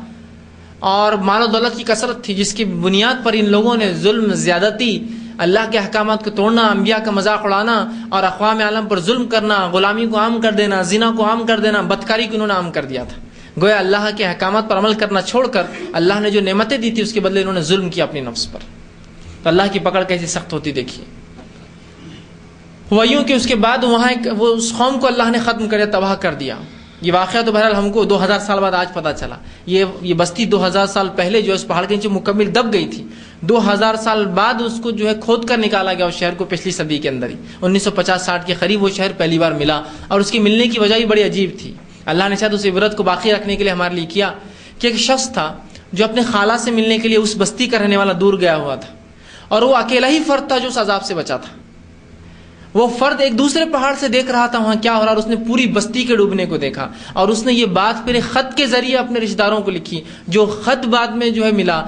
اور مال و دولت کی کثرت تھی، جس کی بنیاد پر ان لوگوں نے ظلم، زیادتی، اللہ کے احکامات کو توڑنا، انبیاء کا مذاق اڑانا اور اقوام عالم پر ظلم کرنا، غلامی کو عام کر دینا، زنا کو عام کر دینا، بدکاری کو انہوں نے عام کر دیا تھا. گویا اللہ کے احکامات پر عمل کرنا چھوڑ کر اللہ نے جو نعمتیں دی تھی اس کے بدلے انہوں نے ظلم کیا اپنے نفس پر. تو اللہ کی پکڑ کیسی سخت ہوتی دیکھیے. ہوا یوں کہ اس کے بعد وہاں اس قوم کو اللہ نے ختم کر دیا، تباہ کر دیا. یہ واقعہ تو بہرحال ہم کو 2000 سال بعد آج پتہ چلا. یہ بستی 2000 سال پہلے جو اس پہاڑ کے نیچے مکمل دب گئی تھی. 2000 سال بعد اس کو جو ہے کھود کر نکالا گیا اس شہر کو، پچھلی صدی کے اندر ہی 1950-60 کے قریب وہ شہر پہلی بار ملا. اور اس کی ملنے کی وجہ بھی بڑی عجیب تھی. اللہ نے شاید اس عبرت کو باقی رکھنے کے لیے ہمارے لیے کیا کہ ایک شخص تھا جو اپنے خالہ سے ملنے کے لیے اس بستی کا رہنے والا دور گیا ہوا تھا، اور وہ اکیلا ہی فرد تھا جو اس عذاب سے بچا تھا. وہ فرد ایک دوسرے پہاڑ سے دیکھ رہا تھا وہاں کیا ہو رہا، اور اس نے پوری بستی کے ڈوبنے کو دیکھا. اور اس نے یہ بات پھر ایک خط کے ذریعے اپنے رشتہ داروں کو لکھی، جو خط بعد میں جو ہے ملا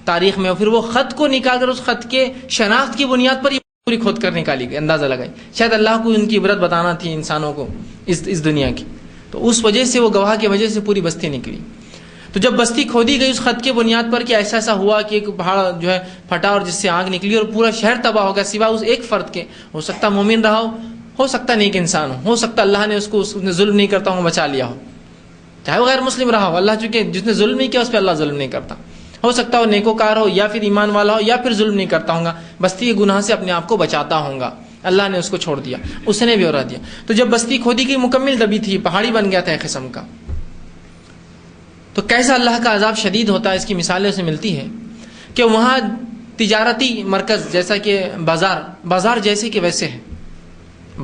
تاریخ میں. اور پھر وہ خط کو نکال کر اس خط کے شناخت کی بنیاد پر یہ پوری کھود کر نکالی گئی. اندازہ لگائی شاید اللہ کو ان کی عبرت بتانا تھی انسانوں کو اس دنیا کی. تو اس وجہ سے وہ گواہ کی وجہ سے پوری بستی نکلی. تو جب بستی کھودی گئی اس خط کے بنیاد پر کہ ایسا ہوا کہ ایک پہاڑ جو ہے پھٹا اور جس سے آگ نکلی اور پورا شہر تباہ ہو گیا سوائے اس ایک فرد کے. ہو سکتا مومن رہا ہو سکتا نیک انسان ہو سکتا اللہ نے اس نے ظلم نہیں کرتا ہوں بچا لیا ہو، چاہے وہ غیر مسلم رہا ہو. اللہ چونکہ جس نے ظلم نہیں کیا اس پہ اللہ ظلم نہیں کرتا. ہو سکتا وہ نیکوکار ہو یا پھر ایمان والا ہو یا پھر ظلم نہیں کرتا ہوں گا، بستی کے گناہ سے اپنے آپ کو بچاتا ہوں گا. اللہ نے اس کو چھوڑ دیا، اس نے بھی اور دیا. تو جب بستی کھودی گئی مکمل دبی تھی، پہاڑی بن گیا تھا ایک قسم کا. تو کیسا اللہ کا عذاب شدید ہوتا ہے اس کی مثالیں اسے ملتی ہیں کہ وہاں تجارتی مرکز جیسا کہ بازار جیسے کہ ویسے ہے.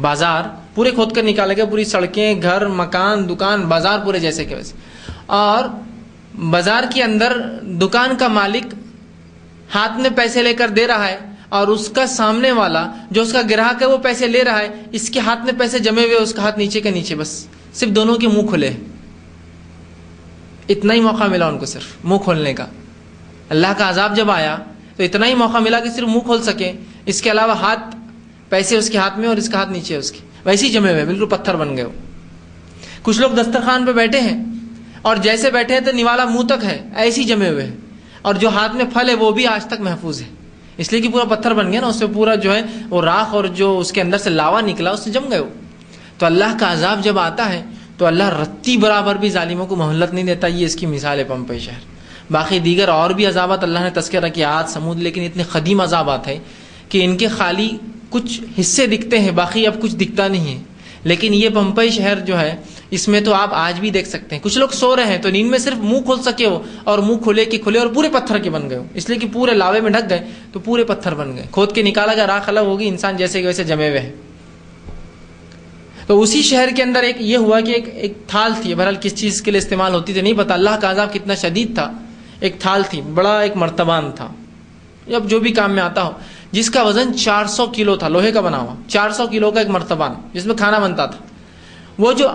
بازار پورے کھود کر نکالے گئے، پوری سڑکیں، گھر، مکان، دکان، بازار پورے جیسے کہ ویسے. اور بازار کے اندر دکان کا مالک ہاتھ میں پیسے لے کر دے رہا ہے، اور اس کا سامنے والا جو اس کا گراہک ہے وہ پیسے لے رہا ہے. اس کے ہاتھ میں پیسے جمے ہوئے، اس کا ہاتھ نیچے کے نیچے، بس صرف دونوں کے منہ کھلے. اتنا ہی موقع ملا ان کو صرف منہ کھولنے کا. اللہ کا عذاب جب آیا تو اتنا ہی موقع ملا کہ صرف منہ کھول سکے. اس کے علاوہ ہاتھ، پیسے اس کے ہاتھ میں اور اس کا ہاتھ نیچے اس کے، ویسے ہی جمے ہوئے، بالکل پتھر بن گئے. کچھ لوگ دسترخوان پہ بیٹھے ہیں اور جیسے بیٹھے ہیں تو نوالا منہ تک ہے، ایسے ہی جمے ہوئے ہیں. اور جو ہاتھ میں پھل ہے وہ بھی آج تک محفوظ ہے، اس لیے کہ پورا پتھر بن گیا نا، اس سے پورا جو ہے وہ راکھ اور جو اس کے اندر سے لاوا نکلا اس سے جم گئے. تو اللہ کا عذاب جب آتا ہے تو اللہ رتی برابر بھی ظالموں کو مہلت نہیں دیتا. یہ اس کی مثال ہے پمپئی شہر. باقی دیگر اور بھی عذابات اللہ نے تذکرہ کیا، عاد، سمود، لیکن اتنے قدیم عذابات ہیں کہ ان کے خالی کچھ حصے دکھتے ہیں، باقی اب کچھ دکھتا نہیں ہے. لیکن یہ پمپئی شہر جو ہے اس میں تو آپ آج بھی دیکھ سکتے ہیں کچھ لوگ سو رہے ہیں تو نیند میں صرف منہ کھول سکے ہو اور منہ کھلے کے کھلے اور پورے پتھر کے بن گئے ہو، اس لیے کہ پورے لاوے میں ڈھک گئے تو پورے پتھر بن گئے. کھود کے نکالا گیا، راکھ الگ ہوگی، انسان جیسے کہ ویسے جمے ہوئے ہیں. تو اسی شہر کے اندر یہ ہوا کہ ایک تھال تھی، بہرحال کس چیز کے لیے استعمال ہوتی تھی نہیں پتا. اللہ کا عذاب کتنا شدید تھا. ایک تھال تھی، بڑا ایک مرتبان تھا، اب جو بھی کام میں آتا ہو، جس کا وزن 400 کلو تھا، لوہے کا بنا ہوا 400 کلو کا ایک مرتبان جس میں کھانا بنتا تھا. وہ جو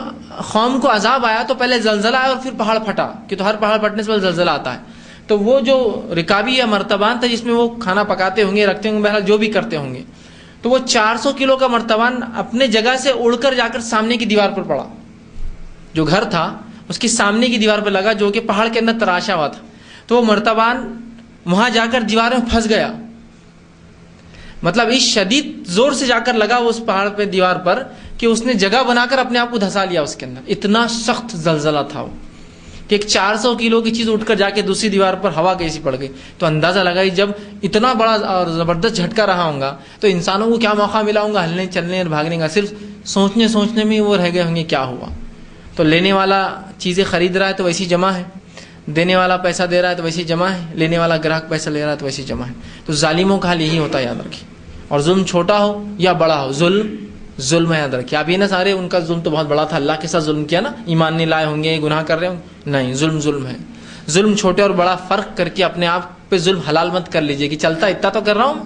قوم کو عذاب آیا تو پہلے زلزلہ آیا اور پھر پہاڑ پھٹا، کہ تو ہر پہاڑ پھٹنے سے پہلے زلزلہ آتا ہے. تو وہ جو رکابی یا مرتبان تھا جس میں وہ کھانا پکاتے ہوں گے، رکھتے ہوں گے، بہرحال جو بھی کرتے ہوں گے، تو وہ 400 کلو کا مرتبان اپنے جگہ سے اڑ کر جا کر سامنے کی دیوار پر پڑا. جو گھر تھا اس کی سامنے کی دیوار پر لگا جو کہ پہاڑ کے اندر تراشا ہوا تھا. تو وہ مرتبان وہاں جا کر دیوار میں پھنس گیا. مطلب اس شدید زور سے جا کر لگا وہ اس پہاڑ پہ دیوار پر کہ اس نے جگہ بنا کر اپنے آپ کو دھسا لیا اس کے اندر. اتنا سخت زلزلہ تھا وہ کہ ایک 400 کلو کی چیز اٹھ کر جا کے دوسری دیوار پر ہوا کیسی پڑ گئی. تو اندازہ لگائی جب اتنا بڑا اور زبردست جھٹکا رہا ہوں گا تو انسانوں کو کیا موقع ملا ہوں گا ہلنے چلنے اور بھاگنے کا. صرف سوچنے میں وہ رہ گئے ہوں گے کیا ہوا. تو لینے والا چیزیں خرید رہا ہے تو ویسی جمع ہے، دینے والا پیسہ دے رہا ہے تو ویسی جمع ہے، لینے والا گراہک پیسہ لے رہا ہے تو ویسی جمع ہے. تو ظالموں کا حال یہی ہوتا ہے، یاد رکھیے. اور ظلم چھوٹا ہو یا بڑا ہو، ظلم ہے، یاد رکھیے. آپ یہ نہ سارے ان کا ظلم تو بہت بڑا تھا، اللہ کے ساتھ ظلم کیا نا، ایمان نہیں لائے ہوں گے، گناہ کر رہے ہوں گے. نہیں، ظلم ہے. ظلم چھوٹے اور بڑا فرق کر کے اپنے آپ پہ ظلم حلال مت کر لیجئے کہ چلتا اتنا تو کر رہا ہوں.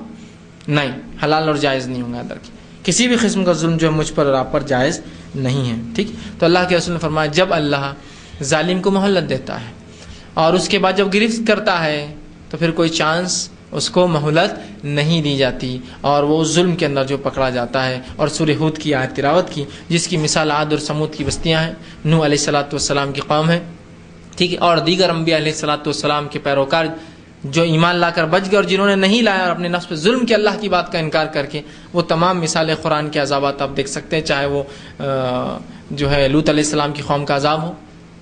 نہیں، حلال اور جائز نہیں ہوں گا، یاد رکھیے. کسی بھی قسم کا ظلم جو ہے مجھ پر اور آپ پر جائز نہیں ہے. ٹھیک. تو اللہ کے رسول نے فرمایا جب اللہ ظالم کو مہلت دیتا ہے اور اس کے بعد جب گرفت کرتا ہے تو پھر کوئی چانس اس کو مہلت نہیں دی جاتی اور وہ ظلم کے اندر جو پکڑا جاتا ہے. اور سورہ ہود کی آیت تلاوت کی جس کی مثال عاد اور سمود کی بستیاں ہیں، نوح علیہ الصلوۃ والسلام کی قوم ہے. ٹھیک ہے. اور دیگر انبیاء علیہ الصلوۃ والسلام کے پیروکار جو ایمان لا کر بچ گئے اور جنہوں نے نہیں لایا اور اپنے نفس پہ ظلم کے اللہ کی بات کا انکار کر کے، وہ تمام مثالیں قرآن کے عذابات آپ دیکھ سکتے ہیں، چاہے وہ جو ہے لوط علیہ السلام کی قوم کا عذاب ہو،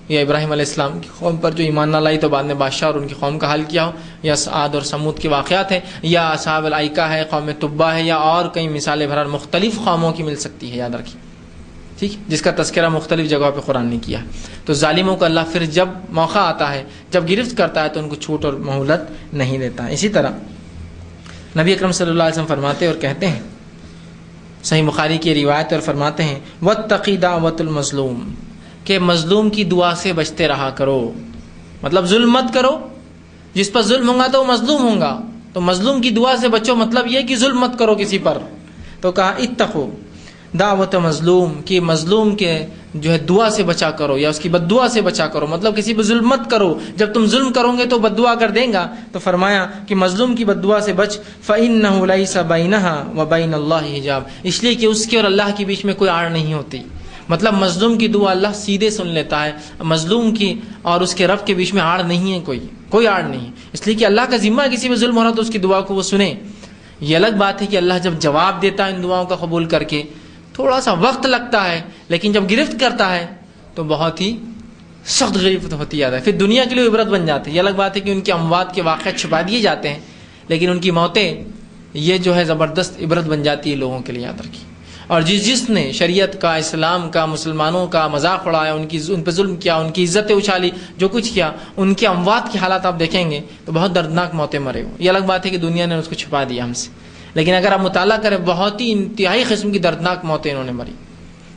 یا ابراہیم علیہ السلام کی قوم پر جو ایمان نہ لائی تو بعد میں بادشاہ اور ان کی قوم کا حال کیا ہو، یا عاد اور سمود کے واقعات ہیں، یا اصحاب الایکہ ہے، قوم تبا ہے، یا اور کئی مثالیں بہرحال مختلف قوموں کی مل سکتی ہے، یاد رکھیے. ٹھیک. جس کا تذکرہ مختلف جگہوں پہ قرآن نے کیا. تو ظالموں کو اللہ پھر جب موقع آتا ہے، جب گرفت کرتا ہے تو ان کو چھوٹ اور مہلت نہیں دیتا. اسی طرح نبی اکرم صلی اللہ علیہ وسلم فرماتے اور کہتے ہیں، صحیح بخاری کی روایت اور فرماتے ہیں واتقی دعوت المظلوم، کہ مظلوم کی دعا سے بچتے رہا کرو. مطلب ظلم مت کرو، جس پر ظلم ہوگا تو وہ مظلوم ہوگا، تو مظلوم کی دعا سے بچو. مطلب یہ کہ ظلم مت کرو کسی پر. تو کہا اتقو دعوت مظلوم، کہ مظلوم کے جو ہے دعا سے بچا کرو یا اس کی بد دعا سے بچا کرو. مطلب کسی پہ ظلم مت کرو، جب تم ظلم کرو گے تو بد دعا کر دیں گا. تو فرمایا کہ مظلوم کی بد دعا سے بچ، فإنہ لیس بینہا وبین اللہ حجاب، اس لیے کہ اس کے اور اللہ کے بیچ میں کوئی آڑ نہیں ہوتی. مطلب مظلوم کی دعا اللہ سیدھے سن لیتا ہے، مظلوم کی اور اس کے رب کے بیچ میں آڑ نہیں ہے، کوئی آڑ نہیں. اس لیے کہ اللہ کا ذمہ ہے کسی پہ ظلم ہو رہا تو اس کی دعا کو وہ سنے. یہ الگ بات ہے کہ اللہ جب جواب دیتا ہے ان دعاؤں کا قبول کر کے، تھوڑا سا وقت لگتا ہے، لیکن جب گرفت کرتا ہے تو بہت ہی سخت گرفت ہوتی جاتا ہے. پھر دنیا کے لیے عبرت بن جاتے ہیں. یہ الگ بات ہے کہ ان کے اموات کے واقعات چھپا دیے جاتے ہیں، لیکن ان کی موتیں یہ جو ہے زبردست عبرت بن جاتی ہے لوگوں کے لیے، یاد رکھیے. اور جس نے شریعت کا، اسلام کا، مسلمانوں کا مذاق اڑایا، ان پہ ظلم کیا، ان کی عزتیں اچھالی، جو کچھ کیا، ان کے اموات کے حالات آپ دیکھیں گے تو بہت دردناک موتیں مرے. یہ الگ بات ہے کہ دنیا نے اس کو چھپا دیا ہم سے، لیکن اگر آپ مطالعہ کریں بہت ہی انتہائی قسم کی دردناک موتیں انہوں نے مری،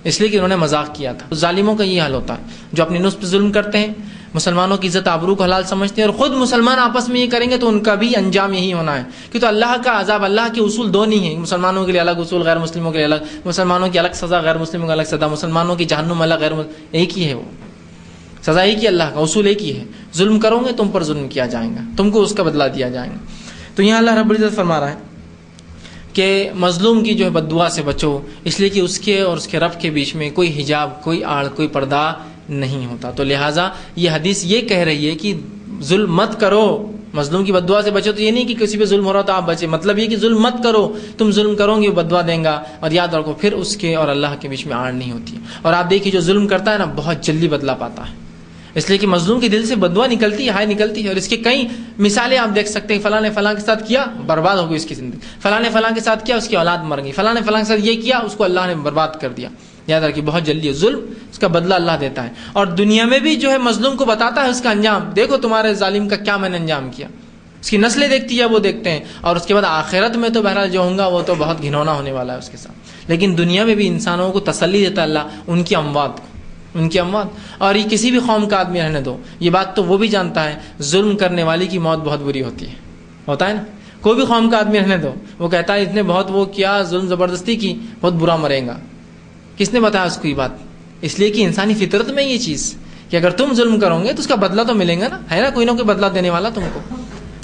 اس لیے کہ انہوں نے مذاق کیا تھا. ظالموں کا یہ حال ہوتا ہے جو اپنی نفس پہ ظلم کرتے ہیں، مسلمانوں کی عزت آبرو کو حلال سمجھتے ہیں، اور خود مسلمان آپس میں یہ کریں گے تو ان کا بھی انجام یہی ہونا ہے. کہ تو اللہ کا عذاب، اللہ کے اصول دو نہیں ہیں، مسلمانوں کے لیے الگ اصول، غیر مسلموں کے لیے الگ، مسلمانوں کی الگ سزا، غیر مسلموں کی الگ سزا، مسلمانوں کی جہنم الگ، ایک ہی ہے، وہ سزا ایک ہی، اللہ کا اصول ایک ہی ہے. ظلم کرو گے تم پر ظلم کیا جائے گا، تم کو اس کا بدلہ دیا جائے گا. تو یہاں اللہ رب العزت فرما رہا ہے کہ مظلوم کی جو ہے بد دعا سے بچو، اس لیے کہ اس کے اور اس کے رب کے بیچ میں کوئی حجاب، کوئی آڑ، کوئی پردہ نہیں ہوتا. تو لہٰذا یہ حدیث یہ کہہ رہی ہے کہ ظلم مت کرو، مظلوم کی بد دعا سے بچو. تو یہ نہیں کہ کسی پہ ظلم ہو رہا تو آپ بچے، مطلب یہ کہ ظلم مت کرو، تم ظلم کرو گے وہ بد دعا دیں گا. اور یاد رکھو پھر اس کے اور اللہ کے بیچ میں آڑ نہیں ہوتی. اور آپ دیکھیے جو ظلم کرتا ہے نا بہت جلدی بدلہ پاتا ہے، اس لیے کہ مظلوم کے دل سے بد دعا نکلتی ہے، ہائے نکلتی ہے. اور اس کی کئی مثالیں آپ دیکھ سکتے ہیں. فلاں نے فلاں کے ساتھ کیا، برباد ہو گئی اس کی زندگی. فلاں نے فلاں کے ساتھ کیا، اس کی اولاد مر گئی. فلاں نے فلاں کے ساتھ یہ کیا، اس کو اللہ نے برباد کر دیا. یاد رکھیے بہت جلدی ہے ظلم، اس کا بدلہ اللہ دیتا ہے. اور دنیا میں بھی جو ہے مظلوم کو بتاتا ہے اس کا انجام، دیکھو تمہارے ظالم کا کیا میں نے انجام کیا. اس کی نسلیں دیکھتی ہے، وہ دیکھتے ہیں. اور اس کے بعد آخرت میں تو بہرحال جو ہوں گا وہ تو بہت گھنونا ہونے والا ہے اس کے ساتھ. لیکن دنیا میں بھی انسانوں کو تسلی دیتا ہے اللہ ان کی اموات کو، ان کی اموات. اور یہ کسی بھی قوم کا آدمی رہنے دو، یہ بات تو وہ بھی جانتا ہے ظلم کرنے والی کی موت بہت بری ہوتی ہے. ہوتا ہے نا، کوئی بھی قوم کا آدمی رہنے دو، وہ کہتا ہے اس نے بہت وہ کیا، ظلم زبردستی کی، بہت برا مرے گا. کس نے بتایا اس کو یہ بات؟ اس لیے کہ انسانی فطرت میں یہ چیز کہ اگر تم ظلم کرو گے تو اس کا بدلہ تو ملے گا نا، ہے نا، کوئی نہ کوئی بدلہ دینے والا تم کو.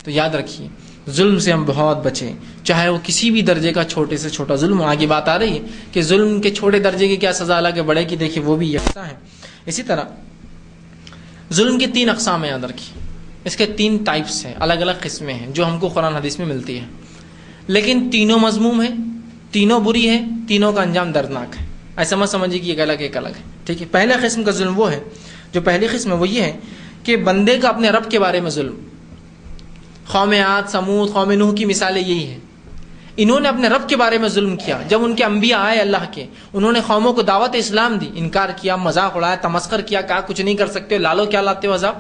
تو یاد رکھیے ظلم سے ہم بہت بچیں، چاہے وہ کسی بھی درجے کا چھوٹے سے چھوٹا ظلم ہو. آگے بات آ رہی ہے کہ ظلم کے چھوٹے درجے کی کیا سزا، الگ ہے، بڑے کی دیکھیے وہ بھی یکساں ہے. اسی طرح ظلم کے 3 اقسام ہیں، یاد رکھیے. اس کے 3 ٹائپس ہیں، الگ الگ قسمیں ہیں جو ہم کو قرآن حدیث میں ملتی ہیں، لیکن تینوں مذموم ہیں، تینوں بری ہیں، تینوں کا انجام دردناک ہے. ایسا مت سمجھیے کہ ایک الگ ہے. ٹھیک ہے. پہلا قسم کا ظلم وہ ہے، جو پہلی قسم ہے وہ یہ ہے کہ بندے کا اپنے رب کے بارے میں ظلم. قوم عاد، سمود، قوم نوح کی مثالیں یہی ہیں. انہوں نے اپنے رب کے بارے میں ظلم کیا. جب ان کے انبیاء آئے اللہ کے، انہوں نے قوموں کو دعوت اسلام دی، انکار کیا، مذاق اڑایا، تمسخر کیا، کہا کچھ نہیں کر سکتے ہو، لالو کیا لاتے ہو عذاب،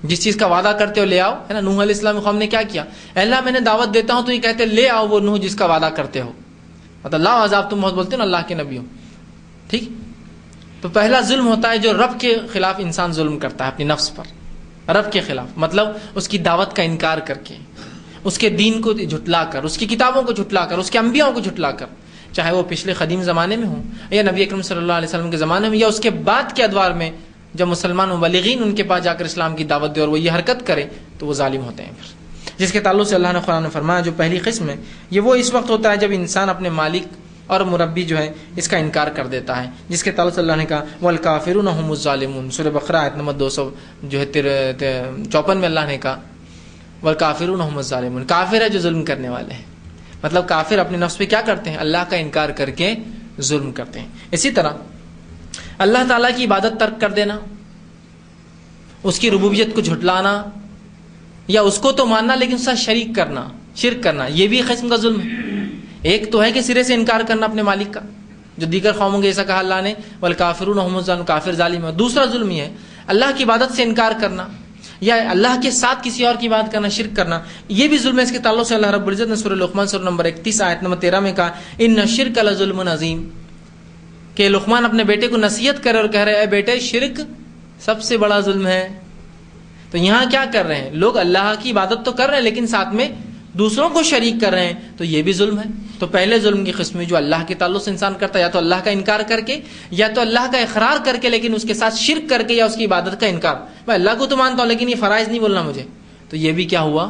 جس چیز کا وعدہ کرتے ہو لے آؤ، ہے نا. نوح علیہ السلام قوم نے کیا کیا، اے اللہ میں نے دعوت دیتا ہوں تو یہ کہتے لے آؤ وہ نوح جس کا وعدہ کرتے ہو، مطلب لاؤ عذاب، تم بہت بولتے ہو نا اللہ کے نبی ہو. ٹھیک. تو پہلا ظلم ہوتا ہے جو رب کے خلاف انسان ظلم کرتا ہے اپنی نفس پر، رب کے خلاف، مطلب اس کی دعوت کا انکار کر کے، اس کے دین کو جھٹلا کر، اس کی کتابوں کو جھٹلا کر، اس کے انبیاء کو جھٹلا کر. چاہے وہ پچھلے قدیم زمانے میں ہوں یا نبی اکرم صلی اللہ علیہ وسلم کے زمانے میں یا اس کے بعد کے ادوار میں، جب مسلمان مبلغین ان کے پاس جا کر اسلام کی دعوت دے اور وہ یہ حرکت کرے تو وہ ظالم ہوتے ہیں پھر. جس کے تعلق سے اللہ نے قرآن میں فرمایا جو پہلی قسم ہے یہ وہ اس وقت ہوتا ہے جب انسان اپنے مالک اور مربی جو ہے اس کا انکار کر دیتا ہے. جس کے تعلق سے اللہ نے کہا والکافرون هم الظالمون، سورہ بقرہ آیت نمبر 200 جو ہے 54 میں اللہ نے کہا والکافرون هم الظالمون، کافر ہے جو ظلم کرنے والے ہیں. مطلب کافر اپنے نفس پہ کیا کرتے ہیں؟ اللہ کا انکار کر کے ظلم کرتے ہیں. اسی طرح اللہ تعالیٰ کی عبادت ترک کر دینا، اس کی ربوبیت کو جھٹلانا یا اس کو تو ماننا لیکن اس کا شریک کرنا، شرک کرنا، یہ بھی قسم کا ظلم ہے. ایک تو ہے کہ سرے سے انکار کرنا اپنے مالک کا، جو دیگر قوموں کے ایسا کہا اللہ نے والکافرون هم الظالمون، کافر ظالم ہے. دوسرا ظلم یہ ہے اللہ کی عبادت سے انکار کرنا یا اللہ کے ساتھ کسی اور کی بات کرنا، شرک کرنا، یہ بھی ظلم ہے. اس کے تعلق سے اللہ رب العزت نے سورہ لقمان سورہ نمبر 31 آیت نمبر 13 میں کہا ان الشرک لظلم عظیم، کہ لقمان اپنے بیٹے کو نصیحت کرے اور کہہ رہے اے بیٹے شرک سب سے بڑا ظلم ہے. تو یہاں کیا کر رہے ہیں لوگ؟ اللہ کی عبادت تو کر رہے ہیں لیکن ساتھ میں دوسروں کو شریک کر رہے ہیں، تو یہ بھی ظلم ہے. تو پہلے ظلم کی قسم جو اللہ کے تعلق سے انسان کرتا ہے یا تو اللہ کا انکار کر کے یا تو اللہ کا اقرار کر کے لیکن اس کے ساتھ شرک کر کے یا اس کی عبادت کا انکار. میں اللہ کو تو مانتا ہوں لیکن یہ فرائض نہیں بولنا مجھے، تو یہ بھی کیا ہوا؟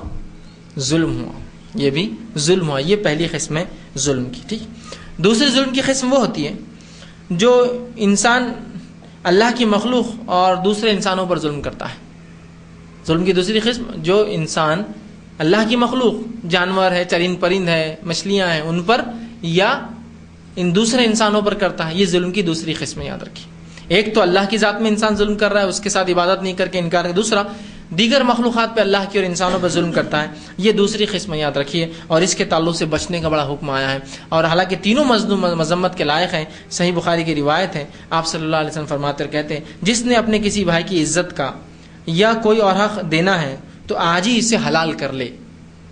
ظلم ہوا. یہ بھی ظلم ہوا. یہ پہلی قسم ہے ظلم کی. ٹھیک. دوسری ظلم کی قسم وہ ہوتی ہے جو انسان اللہ کی مخلوق اور دوسرے انسانوں پر ظلم کرتا ہے. ظلم کی دوسری قسم جو انسان اللہ کی مخلوق، جانور ہے، چرند پرند ہے، مچھلیاں ہیں، ان پر یا ان دوسرے انسانوں پر کرتا ہے، یہ ظلم کی دوسری قسم یاد رکھیے. ایک تو اللہ کی ذات میں انسان ظلم کر رہا ہے، اس کے ساتھ عبادت نہیں کر کے انکار ہے. دوسرا دیگر مخلوقات پہ اللہ کی اور انسانوں پر ظلم کرتا ہے، یہ دوسری قسم یاد رکھیے. اور اس کے تعلق سے بچنے کا بڑا حکم آیا ہے. اور حالانکہ تینوں مذمت کے لائق ہیں. صحیح بخاری کی روایت ہے، آپ صلی اللہ علیہ وسلم فرماتے اور کہتے ہیں جس نے اپنے کسی بھائی کی عزت کا یا کوئی اور حق دینا ہے تو آج ہی اسے حلال کر لے.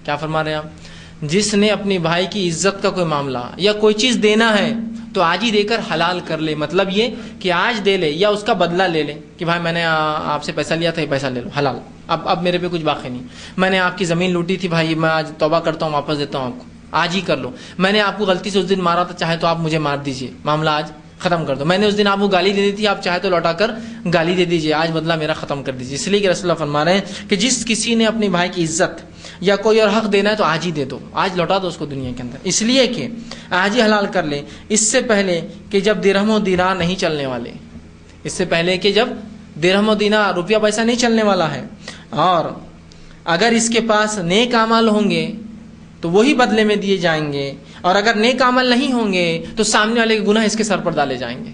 کیا فرما رہے ہیں آپ؟ جس نے اپنی بھائی کی عزت کا کوئی معاملہ یا کوئی چیز دینا ہے تو آج ہی دے کر حلال کر لے. مطلب یہ کہ آج دے لے یا اس کا بدلہ لے لے کہ بھائی میں نے آپ سے پیسہ لیا تھا، یہ پیسہ لے لو، حلال. اب میرے پہ کچھ باقی نہیں. میں نے آپ کی زمین لوٹی تھی بھائی، میں آج توبہ کرتا ہوں، واپس دیتا ہوں آپ کو، آج ہی کر لو. میں نے آپ کو غلطی سے اس دن مارا تھا، چاہے تو آپ مجھے مار دیجئے، معاملہ آج ختم کر دو. میں نے اس دن آپ کو گالی دے دی تھی، آپ چاہے تو لوٹا کر گالی دے دیجئے، آج بدلہ میرا ختم کر دیجئے. اس لیے کہ رسول اللہ فرما رہے ہیں کہ جس کسی نے اپنے بھائی کی عزت یا کوئی اور حق دینا ہے تو آج ہی دے دو، آج لوٹا دو اس کو دنیا کے اندر. اس لیے کہ آج ہی حلال کر لے، اس سے پہلے کہ جب درہم و دینار نہیں چلنے والے، اس سے پہلے کہ جب درہم و دینار روپیہ پیسہ نہیں چلنے والا ہے. اور اگر اس کے پاس نیک اعمال ہوں گے تو وہی بدلے میں دیے جائیں گے، اور اگر نیک عمل نہیں ہوں گے تو سامنے والے کے گناہ اس کے سر پر ڈالے جائیں گے.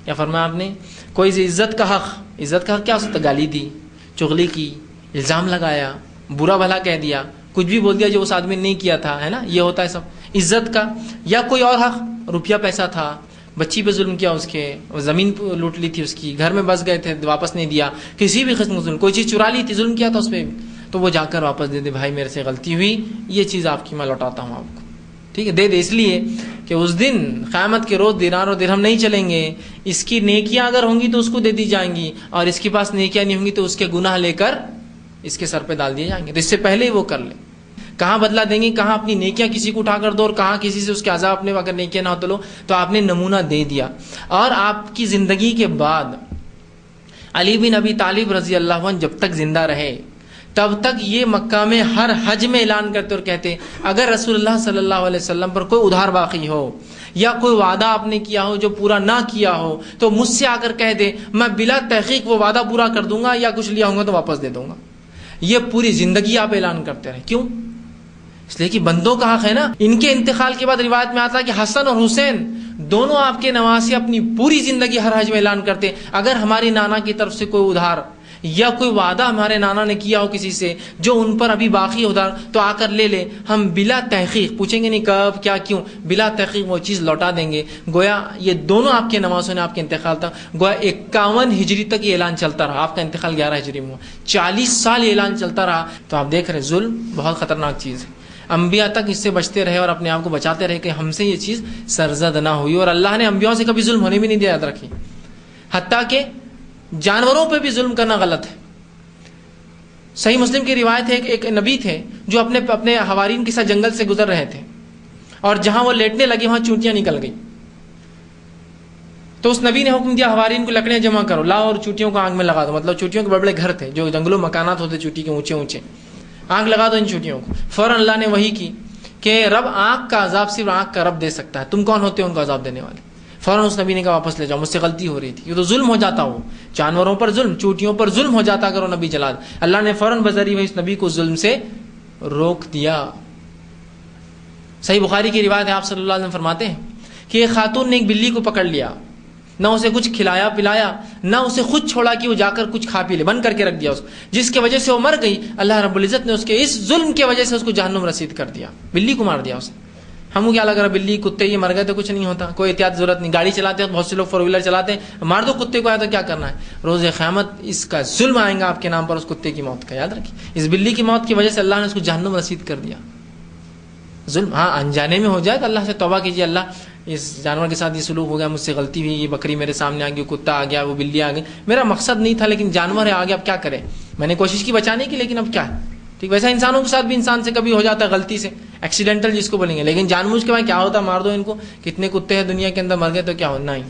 کیا فرمایا آپ نے؟ کوئی عزت کا حق کیا ہو سکتا؟ گالی دی، چغلی کی، الزام لگایا، برا بھلا کہہ دیا، کچھ بھی بول دیا جو اس آدمی نے نہیں کیا تھا، ہے نا، یہ ہوتا ہے سب عزت کا. یا کوئی اور حق، روپیہ پیسہ تھا، بچی پہ ظلم کیا، اس کے زمین لوٹ لی تھی، اس کی گھر میں بس گئے تھے، واپس نہیں دیا، کسی بھی قسم کا ظلم، کوئی چیز چرا لی تھی، ظلم کیا تھا اس پہ، تو وہ جا کر واپس دے دے، بھائی میرے سے غلطی ہوئی، یہ چیز آپ کی میں لوٹاتا ہوں آپ کو. ٹھیک ہے، دے دے. اس لیے کہ اس دن قیامت کے روز دینار اور درہم نہیں چلیں گے. اس کی نیکیاں اگر ہوں گی تو اس کو دے دی جائیں گی، اور اس کے پاس نیکیاں نہیں ہوں گی تو اس کے گناہ لے کر اس کے سر پہ ڈال دیے جائیں گے. تو اس سے پہلے ہی وہ کر لے. کہاں بدلہ دیں گے؟ کہاں اپنی نیکیاں کسی کو اٹھا کر دو، اور کہاں کسی سے اس کے عذاب اپنے اگر نیکیاں نہ ہو تو لو. تو آپ نے نمونہ دے دیا. اور آپ کی زندگی کے بعد علی بن ابی طالب رضی اللہ عنہ جب تک زندہ رہے تب تک یہ مکہ میں ہر حج میں اعلان کرتے اور کہتے اگر رسول اللہ صلی اللہ علیہ وسلم پر کوئی ادھار باقی ہو یا کوئی وعدہ آپ نے کیا ہو جو پورا نہ کیا ہو تو مجھ سے آ کر کہہ دے، میں بلا تحقیق وہ وعدہ پورا کر دوں گا، یا کچھ لیا ہوں گا تو واپس دے دوں گا. یہ پوری زندگی آپ اعلان کرتے رہے. کیوں؟ اس لیے کہ بندوں کا حق ہے نا. ان کے انتقال کے بعد روایت میں آتا ہے کہ حسن اور حسین دونوں آپ کے نواسے اپنی پوری زندگی ہر حج میں اعلان کرتے اگر ہماری نانا کی طرف سے کوئی ادھار یا کوئی وعدہ ہمارے نانا نے کیا ہو کسی سے جو ان پر ابھی باقی ادھار تو آ کر لے لے، ہم بلا تحقیق پوچھیں گے نہیں کب کیا کیوں، بلا تحقیق وہ چیز لوٹا دیں گے. گویا یہ دونوں آپ کے نواسوں نے آپ کے انتقال تھا. گویا 51 ہجری تک یہ اعلان چلتا رہا. آپ کا انتقال 11 ہجری میں ہوا، 40 سال یہ اعلان چلتا رہا. تو آپ دیکھ رہے ظلم بہت خطرناک چیز ہے. انبیاء تک اس سے بچتے رہے اور اپنے آپ کو بچاتے رہے کہ ہم سے یہ چیز سرزد نہ ہوئی. اور اللہ نے انبیاء سے کبھی ظلم ہونے بھی نہیں دیا، یاد رکھیے. حتیٰ کہ جانوروں پہ بھی ظلم کرنا غلط ہے. صحیح مسلم کی روایت ہے کہ ایک نبی تھے جو اپنے حوارین کے ساتھ جنگل سے گزر رہے تھے اور جہاں وہ لیٹنے لگے وہاں چونٹیاں نکل گئی. تو اس نبی نے حکم دیا حوارین کو لکڑیاں جمع کرو، لاؤ اور چونٹیوں کو آگ میں لگا دو. مطلب چونٹیوں کے بڑے بڑے گھر تھے، جو جنگلوں مکانات ہوتے چونٹی کے اونچے اونچے، آگ لگا دو ان چونٹیوں کو. فوراً اللہ نے وہی کی کہ رب آگ کا عذاب صرف آگ کا رب دے سکتا ہے، تم کون ہوتے ہو ان کو عذاب دینے والے. فوراً اس نبی نے کہا واپس لے جاؤ، مجھ سے غلطی ہو رہی تھی. یہ تو ظلم ہو جاتا، وہ جانوروں پر ظلم، چونٹیوں پر ظلم ہو جاتا اگر وہ نبی جلا دے. اللہ نے فوراً بذریعہ اس نبی کو ظلم سے روک دیا. صحیح بخاری کی روایت ہے، آپ صلی اللہ علیہ وسلم فرماتے ہیں کہ ایک خاتون نے ایک بلی کو پکڑ لیا، نہ اسے کچھ کھلایا پلایا، نہ اسے خود چھوڑا کہ وہ جا کر کچھ کھا پی لے، بند کر کے رکھ دیا اس کو، جس کی وجہ سے وہ مر گئی. اللہ رب العزت نے اس کے اس ظلم کی وجہ سے اس کو جہنم رسید کر دیا، بلی کو مار دیا اسے. ہم کو کیا لگ رہا ہے بلی کتے یہ مر گئے تو کچھ نہیں ہوتا، کوئی احتیاط ضرورت نہیں. گاڑی چلاتے ہیں بہت سے لوگ فور ویلر چلاتے ہیں، مار دو کتے کو، آیا تو کیا کرنا ہے. روز قیامت اس کا ظلم آئے گا آپ کے نام پر، اس کتے کی موت کا. یاد رکھیے اس بلی کی موت کی وجہ سے اللہ نے اس کو جہنم رسید کر دیا. ظلم ہاں انجانے میں ہو جائے تو اللہ سے توبہ کیجیے، اللہ اس جانور کے ساتھ یہ سلوک ہو گیا، مجھ سے غلطی ہوئی، یہ بکری میرے سامنے آ گئی، کتا آ گیا، وہ بلی آ گئی، میرا مقصد نہیں تھا لیکن جانور ہے آ گیا، اب کیا کرے. میں نے کوشش کی بچانے کی لیکن اب کیا ہے. ٹھیک ویسا انسانوں کے ساتھ بھی انسان سے کبھی ہو جاتا ہے غلطی سے، ایکسیڈنٹل جس کو بولیں گے. لیکن جان بوجھ کے بھائی کیا ہوتا، مار دو ان کو. کتنے کتے ہیں دنیا کے اندر، مر گئے تو کیا ہونا ہی،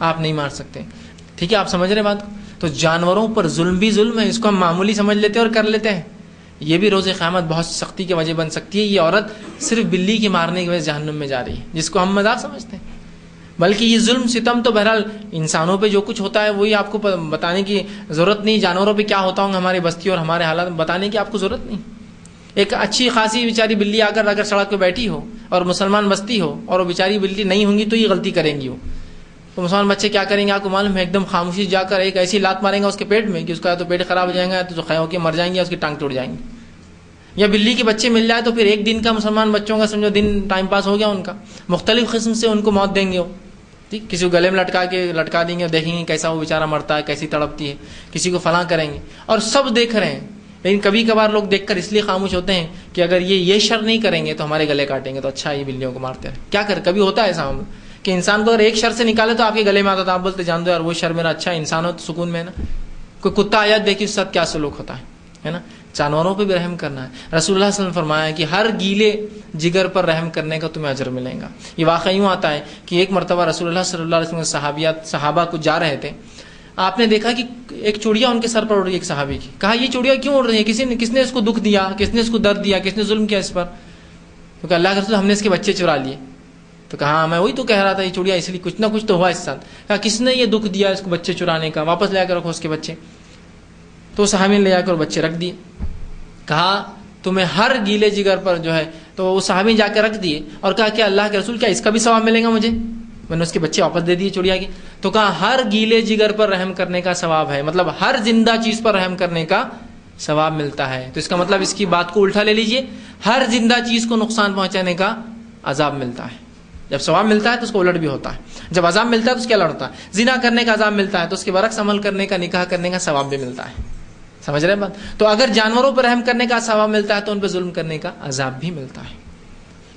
آپ نہیں مار سکتے. ٹھیک ہے آپ سمجھ رہے بات کو. تو جانوروں پر ظلم بھی ظلم ہے، اس کو ہم معمولی سمجھ لیتے ہیں اور کر لیتے ہیں. یہ بھی روز قیامت بہت سختی کی وجہ بن سکتی ہے. یہ عورت صرف بلی کی مارنے کی وجہ سے جہنم میں جا رہی ہے، جس کو ہم مذاق سمجھتے ہیں. بلکہ یہ ظلم ستم تو بہرحال انسانوں پہ جو کچھ ہوتا ہے وہی آپ کو بتانے کی ضرورت نہیں. جانوروں پہ کیا ہوتا ہوں ہماری بستی اور ہمارے حالات بتانے کی آپ کو ضرورت نہیں. ایک اچھی خاصی بیچاری بلی آ کر اگر سڑک پہ بیٹھی ہو اور مسلمان بستی ہو اور وہ بیچاری بلی نہیں ہوں گی تو یہ غلطی کریں گی. وہ تو مسلمان بچے کیا کریں گے آپ کو معلوم ہے، ایک دم خاموشی جا کر ایک ایسی لات ماریں گا اس کے پیٹ میں کہ اس کا تو پیٹ خراب ہو جائے گا، تو خے ہو کے مر جائیں گے، اس کی ٹانگ ٹوٹ جائیں گی. یا بلی کے بچے مل جائے تو پھر ایک دن کا مسلمان بچوں کا سمجھو دن ٹائم پاس ہو گیا ان کا. مختلف قسم سے ان کو موت دیں گے وہ. ٹھیک کسی کو گلے میں لٹکا دیں گے، دیکھیں گے کیسا وہ بیچارہ مرتا ہے، کیسی تڑپتی ہے. کسی کو فلاں کریں گے اور سب دیکھ رہے ہیں. لیکن کبھی کبھار لوگ دیکھ کر اس لیے خاموش ہوتے ہیں کہ اگر یہ شر نہیں کریں گے تو ہمارے گلے کاٹیں گے، تو اچھا یہ بلیوں کو مارتے ہیں. کیا کر کبھی ہوتا ہے ایسا کہ انسان کو اگر ایک شر سے نکالے تو آپ کے گلے میں آتا، تو آپ بولتے جان دو یار وہ شر میرا اچھا ہے، انسان ہو تو سکون میں ہے نا. کوئی کتا آیا دیکھیے اس ساتھ کیا سلوک ہوتا ہے نا. جانوروں پہ بھی رحم کرنا ہے. رسول اللہ صلی اللہ علیہ وسلم فرمایا ہے کہ ہر گیلے جگر پر رحم کرنے کا تمہیں اجر ملے گا. یہ واقعہ یوں آتا ہے کہ ایک مرتبہ رسول اللہ صلی اللہ علیہ وسلم صحابہ کو جا رہے تھے. آپ نے دیکھا کہ ایک چڑیا ان کے سر پر اڑ رہی ہے ایک صحابی کی. کہا یہ چڑیا کیوں اڑ رہی ہے، کس نے اس کو دکھ دیا، کس نے اس کو درد دیا، کس نے ظلم کیا اس پر. تو کہا اللہ کے رسول ہم نے اس کے بچے چرا لیے. تو کہا ہاں میں وہی تو کہہ رہا تھا، یہ چڑیا اس لیے کچھ نہ کچھ تو ہوا اس ساتھ. کہا کس نے یہ دکھ دیا اس کو بچے چرانے کا، واپس لے کر رکھو اس کے بچے. تو صحابی نے لے جا کر بچے رکھ دیے. کہا تمہیں ہر گیلے جگر پر جو ہے، تو وہ صحابی جا کے رکھ دیے اور کہا کہ اللہ کے رسول کیا اس کا بھی ثواب ملے گا مجھے. میں نے اس کے بچے واپس دے دیے چڑیا کے. تو کہا ہر گیلے جگر پر رحم کرنے کا ثواب ہے، مطلب ہر زندہ چیز پر رحم کرنے کا ثواب ملتا ہے. تو اس کا مطلب اس کی بات کو الٹا لے لیجئے، ہر زندہ چیز کو نقصان پہنچانے کا عذاب ملتا ہے. جب ثواب ملتا ہے تو اس کو الٹ بھی ہوتا ہے، جب عذاب ملتا ہے تو اس کے الٹ ہوتا ہے. زنا کرنے کا عذاب ملتا ہے تو اس کے برعکس عمل کرنے کا، نکاح کرنے کا ثواب بھی ملتا ہے. سمجھ رہے ہیں بات. تو اگر جانوروں پر رحم کرنے کا ثواب ملتا ہے تو ان پہ ظلم کرنے کا عذاب بھی ملتا ہے.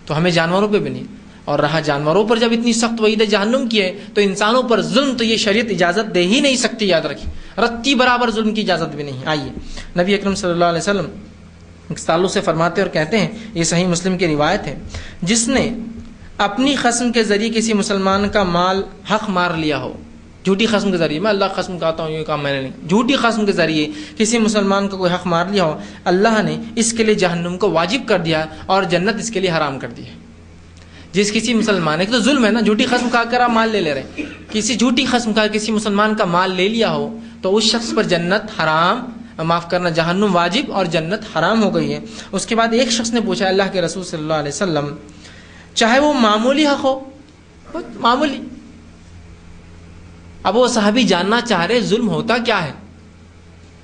تو ہمیں جانوروں پہ بھی نہیں. اور رہا جانوروں پر جب اتنی سخت وعید جہنم کی ہے تو انسانوں پر ظلم تو یہ شریعت اجازت دے ہی نہیں سکتی. یاد رکھیے رتی برابر ظلم کی اجازت بھی نہیں. آئیے نبی اکرم صلی اللہ علیہ وسلم اس تعلق سے فرماتے اور کہتے ہیں، یہ صحیح مسلم کی روایت ہے، جس نے اپنی قسم کے ذریعے کسی مسلمان کا مال حق مار لیا ہو، جھوٹی قسم کے ذریعے، میں اللہ قسم کہتا ہوں یہ کام میں نے نہیں، جھوٹی قسم کے ذریعے کسی مسلمان کا کوئی حق مار لیا ہو، اللہ نے اس کے لیے جہنم کو واجب کر دیا اور جنت اس کے لیے حرام کر دی ہے. جس کسی مسلمان ایک تو ظلم ہے نا، جھوٹی قسم کھا کر آپ مال لے رہے ہیں، کسی جھوٹی قسم کھا کسی مسلمان کا مال لے لیا ہو تو اس شخص پر جنت حرام، معاف کرنا جہنم واجب اور جنت حرام ہو گئی ہے. اس کے بعد ایک شخص نے پوچھا اللہ کے رسول صلی اللہ علیہ وسلم، چاہے وہ معمولی حق ہو، معمولی. اب وہ صحابی جاننا چاہ رہے ظلم ہوتا کیا ہے،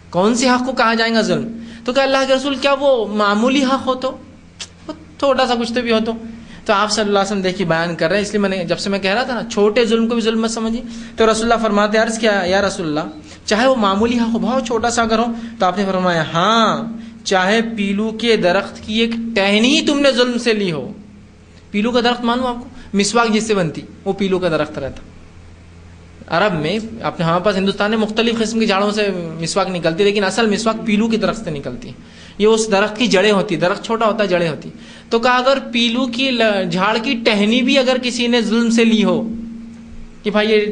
کون سے حق کو کہا جائے گا ظلم. تو کہ اللہ کے رسول کیا وہ معمولی حق ہو تو تھوڑا سا کچھ تو بھی ہو تو آپ صلی اللہ علیہ وسلم دیکھیے بیان کر رہے ہیں. اس لیے میں نے جب سے میں کہہ رہا تھا نا چھوٹے ظلم کو بھی ظلم مت سمجھیے. تو رسول اللہ فرماتے عرض کیا یا رسول اللہ چاہے وہ معمولی حق ہو، بہت چھوٹا سا اگر ہو. تو آپ نے فرمایا ہاں چاہے پیلو کے درخت کی ایک ٹہنی تم نے ظلم سے لی ہو. پیلو کا درخت معلوم آپ کو، مسواک جس سے بنتی وہ پیلو کا درخت رہتا. عرب میں ہمارے پاس ہندوستان میں مختلف قسم کی جھاڑوں سے مسواک نکلتی، لیکن اصل مسواک پیلو کی درخت سے نکلتی ہے. یہ اس درخت کی جڑیں ہوتی، درخت چھوٹا ہوتا ہے جڑیں ہوتی. تو کہا اگر پیلو کی جھاڑ کی ٹہنی بھی اگر کسی نے ظلم سے لی ہو کہ بھائی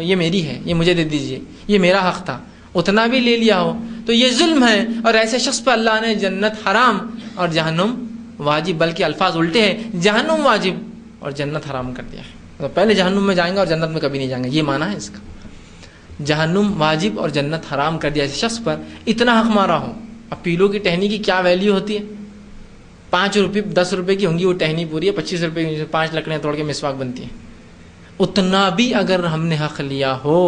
یہ میری ہے، یہ مجھے دے دیجئے، یہ میرا حق تھا، اتنا بھی لے لیا ہو تو یہ ظلم ہے. اور ایسے شخص پہ اللہ نے جنت حرام اور جہنم واجب، بلکہ الفاظ الٹے ہیں، جہنم واجب اور جنت حرام کر دیا ہے. تو پہلے جہنم میں جائیں گے اور جنت میں کبھی نہیں جائیں گے، یہ معنی ہے اس کا. جہنم واجب اور جنت حرام کر دیا ایسے شخص پر اتنا حق مارا ہو. اب پیلو کی ٹہنی کی کیا ویلیو ہوتی ہے؟ 5 روپے 10 روپے کی ہوں گی وہ ٹہنی پوری ہے، 25 روپے کی 5 لکڑیاں توڑ کے مسواک بنتی ہیں. اتنا بھی اگر ہم نے حق لیا ہو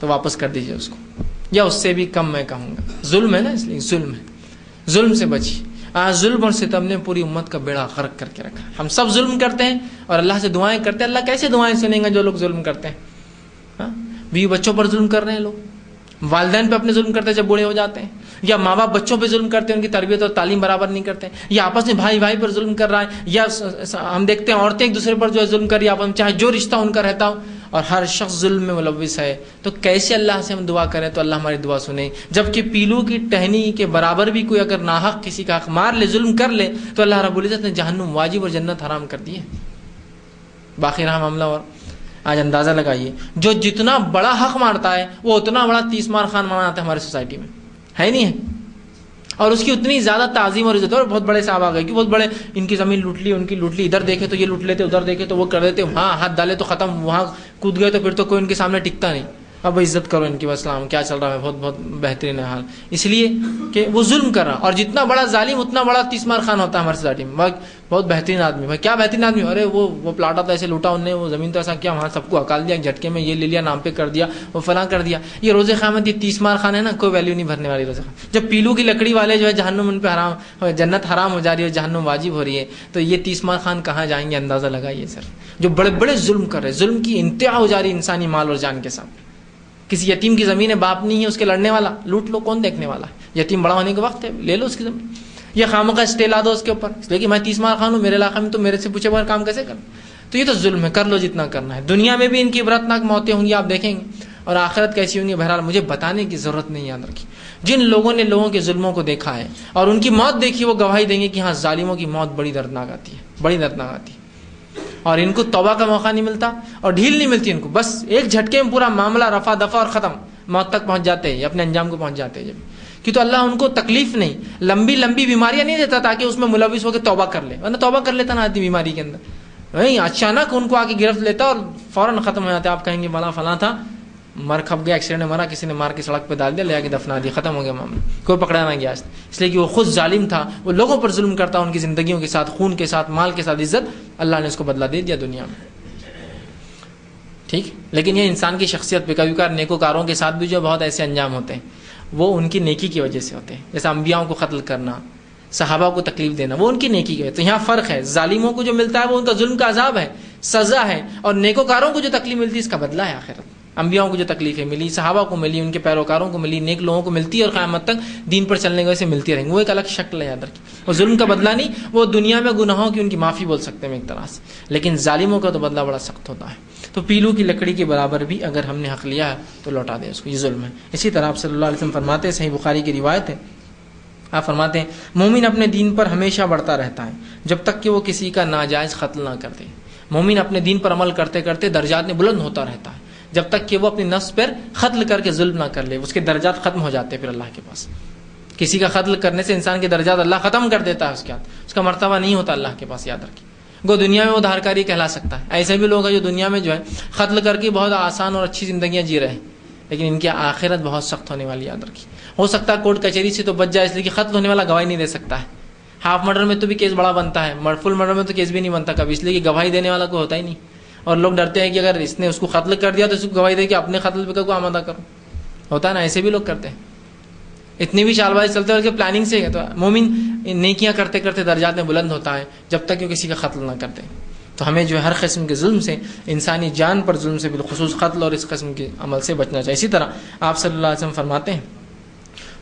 تو واپس کر دیجیے اس کو، یا اس سے بھی کم میں کہوں گا. ظلم ہے نا، اس لیے ظلم ہے، ظلم سے بچی. ظلم اور ستم نے پوری امت کا بیڑا غرق کر کے رکھا. ہم سب ظلم کرتے ہیں اور اللہ سے دعائیں کرتے ہیں. اللہ کیسے دعائیں سنیں گے جو لوگ ظلم کرتے ہیں؟ بیوی بچوں پر ظلم کر رہے ہیں لوگ، والدین پہ اپنے ظلم کرتے ہیں جب بوڑھے ہو جاتے ہیں، یا ماں باپ بچوں پہ ظلم کرتے ہیں، ان کی تربیت اور تعلیم برابر نہیں کرتے، یا آپس میں بھائی بھائی پر ظلم کر رہا ہے، یا ہم دیکھتے ہیں عورتیں ایک دوسرے پر جو ہے ظلم کر رہی ہے آپس میں، چاہے جو رشتہ ان کا رہتا ہو، اور ہر شخص ظلم میں ملوث ہے. تو کیسے اللہ سے ہم دعا کریں تو اللہ ہماری دعا سنے؟ جبکہ پیلو کی ٹہنی کے برابر بھی کوئی اگر ناحق کسی کا حق مار لے، ظلم کر لے، تو اللہ رب العزت نے جہنم واجب اور جنت حرام کر دی ہے. باقی رہا معاملہ. اور آج اندازہ لگائیے، جو جتنا بڑا حق مارتا ہے وہ اتنا بڑا 30 مار خان مانا جاتا ہے ہماری سوسائٹی میں، ہے نہیں ہے؟ اور اس کی اتنی زیادہ تعظیم اور عزت. اور بہت بڑے صاحب آ گئے کہ بہت بڑے، ان کی زمین لوٹ لی، ان کی لوٹ لی، ادھر دیکھے تو یہ لوٹ لیتے، ادھر دیکھے تو وہ کر دیتے، وہاں ہاتھ ڈالے تو ختم، وہاں کود گئے تو پھر تو کوئی ان کے سامنے ٹکتا نہیں. اب عزت کرو ان کی، وسلام کیا چل رہا ہے، بہت بہت بہترین حال. اس لیے کہ وہ ظلم کر رہا، اور جتنا بڑا ظالم اتنا بڑا 30 مار خان ہوتا ہے ہماری سوسائٹی میں. بہت بہترین آدمی، بھائی کیا بہترین آدمی، ارے وہ پلاٹ تو ایسے لوٹا انہوں نے، وہ زمین تو ایسا کیا، وہاں سب کو ہکال دیا ایک جھٹکے میں، یہ لے لیا، نام پہ کر دیا، وہ فلاں کر دیا. یہ روز قیامت یہ 30 مار خان ہے نا، کوئی ویلیو نہیں بھرنے والی روز قیامت. جب پیلو کی لکڑی والے جو ہے جہنم ان پہ حرام، جنت حرام ہو جا رہی ہے، جہنم واجب ہو رہی ہے، تو یہ 30 مار خان کہاں جائیں گے؟ اندازہ لگائیے سر. جو بڑے بڑے ظلم کر رہے، ظلم کی انتہا ہو جا رہی انسانی مال اور جان کے ساتھ. کسی یتیم کی زمین ہے، باپ نہیں ہے اس کے لڑنے والا، لوٹ لو، کون دیکھنے والا ہے؟ یتیم بڑا ہونے کے وقت ہے، لے لو اس کی زمین. یہ خامخواہ اسٹے لا دو اس کے اوپر، اس لیے کہ میں 30 مار خان ہوں، میرے علاقے میں تو میرے سے پوچھے بغیر کام کیسے کروں؟ تو یہ تو ظلم ہے. کر لو جتنا کرنا ہے. دنیا میں بھی ان کی عبرتناک موتیں ہوں گی، آپ دیکھیں گے، اور آخرت کیسی ہوں گی. بہرحال مجھے بتانے کی ضرورت نہیں، یاد رکھیے. جن لوگوں نے لوگوں کے ظلموں کو دیکھا ہے اور ان کی موت دیکھی، وہ گواہی دیں گے کہ ہاں ظالموں کی موت بڑی دردناک آتی ہے، بڑی دردناک آتی ہے. اور ان کو توبہ کا موقع نہیں ملتا اور ڈھیل نہیں ملتی ان کو. بس ایک جھٹکے میں پورا معاملہ رفع دفع اور ختم، موت تک پہنچ جاتے ہیں، اپنے انجام کو پہنچ جاتے ہیں. جب کہ تو اللہ ان کو تکلیف نہیں، لمبی لمبی بیماریاں نہیں دیتا تاکہ اس میں ملوث ہو کے توبہ کر لے، ورنہ توبہ کر لیتا نا آدمی بیماری کے اندر. نہیں، اچانک ان کو آ کے گرفت لیتا اور فوراً ختم ہو جاتے. آپ کہیں گے بلا فلاں تھا، مر کھپ گیا، ایکسیڈنٹ میں مرا، کسی نے مار کے سڑک پہ ڈال دیا، لے آ کے دفنا دیا، ختم ہو گیا معاملہ، کوئی پکڑا نہ گیا. اس لیے کہ وہ خود ظالم تھا، وہ لوگوں پر ظلم کرتا، ان کی زندگیوں کے ساتھ، خون کے ساتھ، مال کے ساتھ عزت، اللہ نے اس کو بدلہ دے دیا دنیا میں. ٹھیک. لیکن یہ انسان کی شخصیت پہ، کبھی کبھار نیکوکاروں کے ساتھ بھی جو بہت ایسے انجام ہوتے ہیں، وہ ان کی نیکی کی وجہ سے ہوتے ہیں. جیسے انبیاءوں کو قتل کرنا، صحابہ کو تکلیف دینا، وہ ان کی نیکی کی وجہ سے. تو یہاں فرق ہے، ظالموں کو جو ملتا ہے وہ ان کا ظلم کا عذاب ہے، سزا ہے، اور نیکوکاروں کو جو تکلیف ملتی ہے اس کا بدلہ ہے آخرت. انبیاؤں کو جو تکلیفیں ملی، صحابہ کو ملی، ان کے پیروکاروں کو ملی، نیک لوگوں کو ملتی ہے، اور قیامت تک دین پر چلنے کی وجہ سے ملتی رہیں گی. وہ ایک الگ شکل ہے، یاد رکھیے. وہ ظلم کا بدلہ نہیں، وہ دنیا میں گناہوں کی ان کی معافی بول سکتے ہیں ایک طرح سے، لیکن ظالموں کا تو بدلہ بڑا سخت ہوتا ہے. تو پیلو کی لکڑی کے برابر بھی اگر ہم نے حق لیا ہے تو لوٹا دیں اس کو، یہ ظلم ہے. اسی طرح آپ صلی اللہ علیہ وسلم فرماتے ہیں، صحیح بخاری کی روایت ہے، آپ فرماتے ہیں مومن اپنے دین پر ہمیشہ بڑھتا رہتا ہے جب تک کہ وہ کسی کا ناجائز قتل نہ کرتے. مومن اپنے دین پر عمل کرتے کرتے درجات میں بلند ہوتا رہتا ہے جب تک کہ وہ اپنی نفس پر قتل کر کے ظلم نہ کر لے. اس کے درجات ختم ہو جاتے ہیں پھر اللہ کے پاس. کسی کا قتل کرنے سے انسان کے درجات اللہ ختم کر دیتا ہے، اس کا مرتبہ نہیں ہوتا اللہ کے پاس، یاد رکھیے. گو دنیا میں وہ دھارکاری کہلا سکتا ہے. ایسے بھی لوگ ہیں جو دنیا میں جو ہے قتل کر کے بہت آسان اور اچھی زندگیاں جی رہے ہیں، لیکن ان کی آخرت بہت سخت ہونے والی، یاد رکھیے. ہو سکتا ہے کورٹ کچہری سے تو بچ جائے، اس لیے کہ قتل ہونے والا گواہی نہیں دے سکتا ہے. ہاف مرڈر میں تو بھی کیس بڑا بنتا ہے، فل مرڈر میں تو کیس بھی نہیں بنتا کبھی، اس لیے کہ گواہی دینے والا کوئی ہوتا ہی نہیں. اور لوگ ڈرتے ہیں کہ اگر اس نے اس کو قتل کر دیا تو اس کو گواہی دے کہ اپنے قتل پہ کو آمادہ کرو. ہوتا ہے نا، ایسے بھی لوگ کرتے ہیں. اتنی بھی چال بازی چلتے ہیں پلاننگ سے. تو مومن نیکیاں کرتے کرتے درجات میں بلند ہوتا ہے جب تک کہ کسی کا قتل نہ کرتے. تو ہمیں جو ہے ہر قسم کے ظلم سے، انسانی جان پر ظلم سے، بالخصوص قتل اور اس قسم کے عمل سے بچنا چاہیے. اسی طرح آپ صلی اللہ علیہ وسلم فرماتے ہیں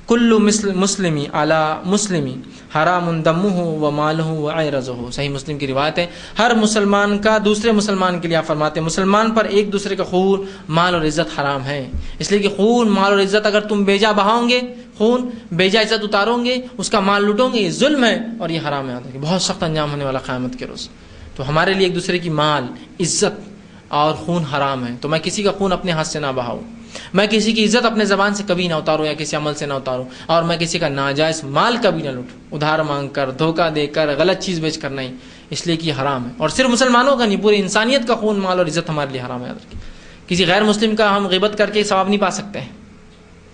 کل مسلمی علی مسلمی حرام دمہ و مالہ و عرضہ. صحیح مسلم کی روایت ہے. ہر مسلمان کا دوسرے مسلمان کے لیے آپ فرماتے ہیں مسلمان پر ایک دوسرے کا خون مال اور عزت حرام ہے. اس لیے کہ خون مال اور عزت اگر تم بیجا بہاؤ گے، خون بیجا عزت اتارو گے، اس کا مال لوٹو گے، یہ ظلم ہے اور یہ حرام ہے. بہت سخت انجام ہونے والا قیامت کے روز. تو ہمارے لیے ایک دوسرے کی مال، عزت اور خون حرام ہے. تو میں کسی کا خون اپنے ہاتھ سے نہ بہاؤں، میں کسی کی عزت اپنے زبان سے کبھی نہ اتاروں یا کسی عمل سے نہ اتاروں، اور میں کسی کا ناجائز مال کبھی نہ لوٹوں، ادھار مانگ کر، دھوکہ دے کر، غلط چیز بیچ کر نہیں. اس لیے کہ یہ حرام ہے. اور صرف مسلمانوں کا نہیں، پوری انسانیت کا خون مال اور عزت ہمارے لیے حرام ہے. یاد رکھیں، کسی غیر مسلم کا ہم غیبت کر کے ثواب نہیں پا سکتے ہیں،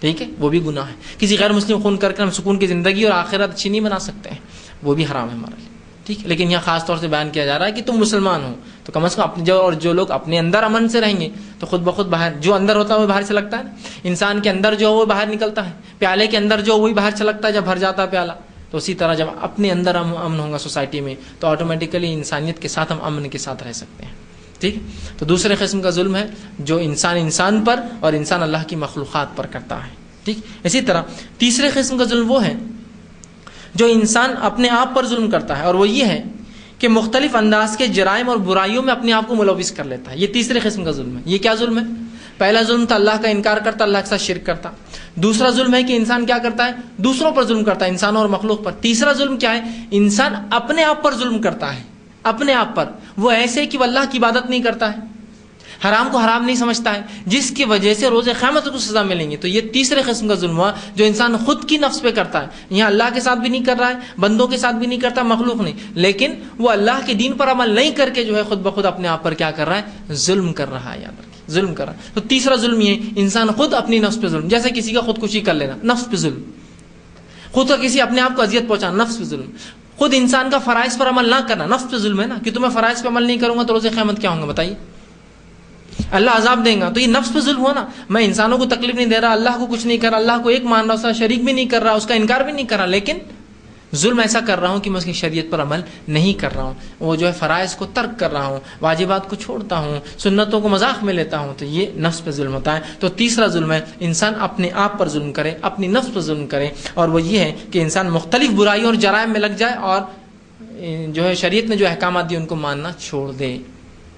ٹھیک ہے، وہ بھی گناہ ہے. کسی غیر مسلم خون کر کے ہم سکون کی زندگی اور آخرت اچھی نہیں بنا سکتے ہیں، وہ بھی حرام ہے ہمارے لیے، ٹھیک ہے. لیکن یہاں خاص طور سے بیان کیا جا رہا ہے کہ تم مسلمان ہو تو کم از کم اپنے جو لوگ اپنے اندر امن سے رہیں گے تو خود بخود باہر جو اندر ہوتا ہے وہ باہر سے لگتا ہے. انسان کے اندر جو وہ باہر نکلتا ہے، پیالے کے اندر جو وہی باہر سے لگتا ہے جب بھر جاتا ہے پیالہ. تو اسی طرح جب اپنے اندر ہم امن ہوگا سوسائٹی میں تو آٹومیٹیکلی انسانیت کے ساتھ ہم امن کے ساتھ رہ سکتے ہیں، ٹھیک ہے. تو دوسرے قسم کا ظلم ہے جو انسان پر اور انسان اللہ کی مخلوقات پر کرتا ہے، ٹھیک. اسی طرح تیسرے قسم کا ظلم وہ ہے جو انسان اپنے آپ پر ظلم کرتا ہے، اور وہ یہ ہے کہ مختلف انداز کے جرائم اور برائیوں میں اپنے آپ کو ملوث کر لیتا ہے. یہ تیسرے قسم کا ظلم ہے. یہ کیا ظلم ہے؟ پہلا ظلم تھا اللہ کا انکار کرتا، اللہ کے ساتھ شرک کرتا. دوسرا ظلم ہے کہ انسان کیا کرتا ہے؟ دوسروں پر ظلم کرتا ہے، انسانوں اور مخلوق پر. تیسرا ظلم کیا ہے؟ انسان اپنے آپ پر ظلم کرتا ہے، اپنے آپ پر. وہ ایسے کہ وہ اللہ کی عبادت نہیں کرتا ہے، حرام کو حرام نہیں سمجھتا ہے، جس کی وجہ سے روز قیامت کو سزا ملیں گی. تو یہ تیسرے قسم کا ظلم ہوا جو انسان خود کی نفس پہ کرتا ہے. یہاں اللہ کے ساتھ بھی نہیں کر رہا ہے، بندوں کے ساتھ بھی نہیں کرتا، مخلوق نہیں، لیکن وہ اللہ کے دین پر عمل نہیں کر کے جو ہے خود بخود اپنے آپ پر کیا کر رہا ہے؟ ظلم کر رہا ہے. یاد رکھیں، ظلم کر رہا ہے. تو تیسرا ظلم یہ انسان خود اپنی نفس پہ ظلم، جیسے کسی کا خودکشی کر لینا، نفس پہ ظلم. خود کا کسی اپنے آپ کو اذیت پہنچانا، نفس پہ ظلم. خود انسان کا فرائض پر عمل نہ کرنا، نفس پہ ظلم ہے نا، کہ تمہیں فرائض پہ عمل نہیں کروں گا تو روز قیامت کیا ہوں گا بتائیے؟ اللہ عذاب دیں گا. تو یہ نفس پہ ظلم ہوا نا. میں انسانوں کو تکلیف نہیں دے رہا، اللہ کو کچھ نہیں کر رہا، اللہ کو ایک مان رہا، اس کا شریک بھی نہیں کر رہا، اس کا انکار بھی نہیں کر رہا، لیکن ظلم ایسا کر رہا ہوں کہ میں اس کی شریعت پر عمل نہیں کر رہا ہوں. وہ جو ہے فرائض کو ترک کر رہا ہوں، واجبات کو چھوڑتا ہوں، سنتوں کو مذاق میں لیتا ہوں. تو یہ نفس پہ ظلم ہوتا ہے. تو تیسرا ظلم ہے انسان اپنے آپ پر ظلم کرے، اپنی نفس پر ظلم کرے، اور وہ یہ ہے کہ انسان مختلف برائیوں اور جرائم میں لگ جائے اور جو ہے شریعت نے جو احکامات دیے ان کو ماننا چھوڑ دے،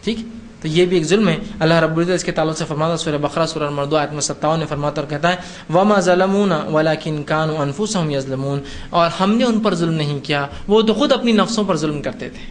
ٹھیک. تو یہ بھی ایک ظلم ہے. اللہ رب العزت اس کے تعلق سے فرماتا ہے سورہ بقرہ سورہ المرد آیت میں 57 میں فرماتا اور کہتا ہے وَمَا ظَلَمُونَ وَلَكِنْ كَانُوا أَنفُسَهُمْ يَظْلِمُونَ. اور ہم نے ان پر ظلم نہیں کیا، وہ تو خود اپنی نفسوں پر ظلم کرتے تھے.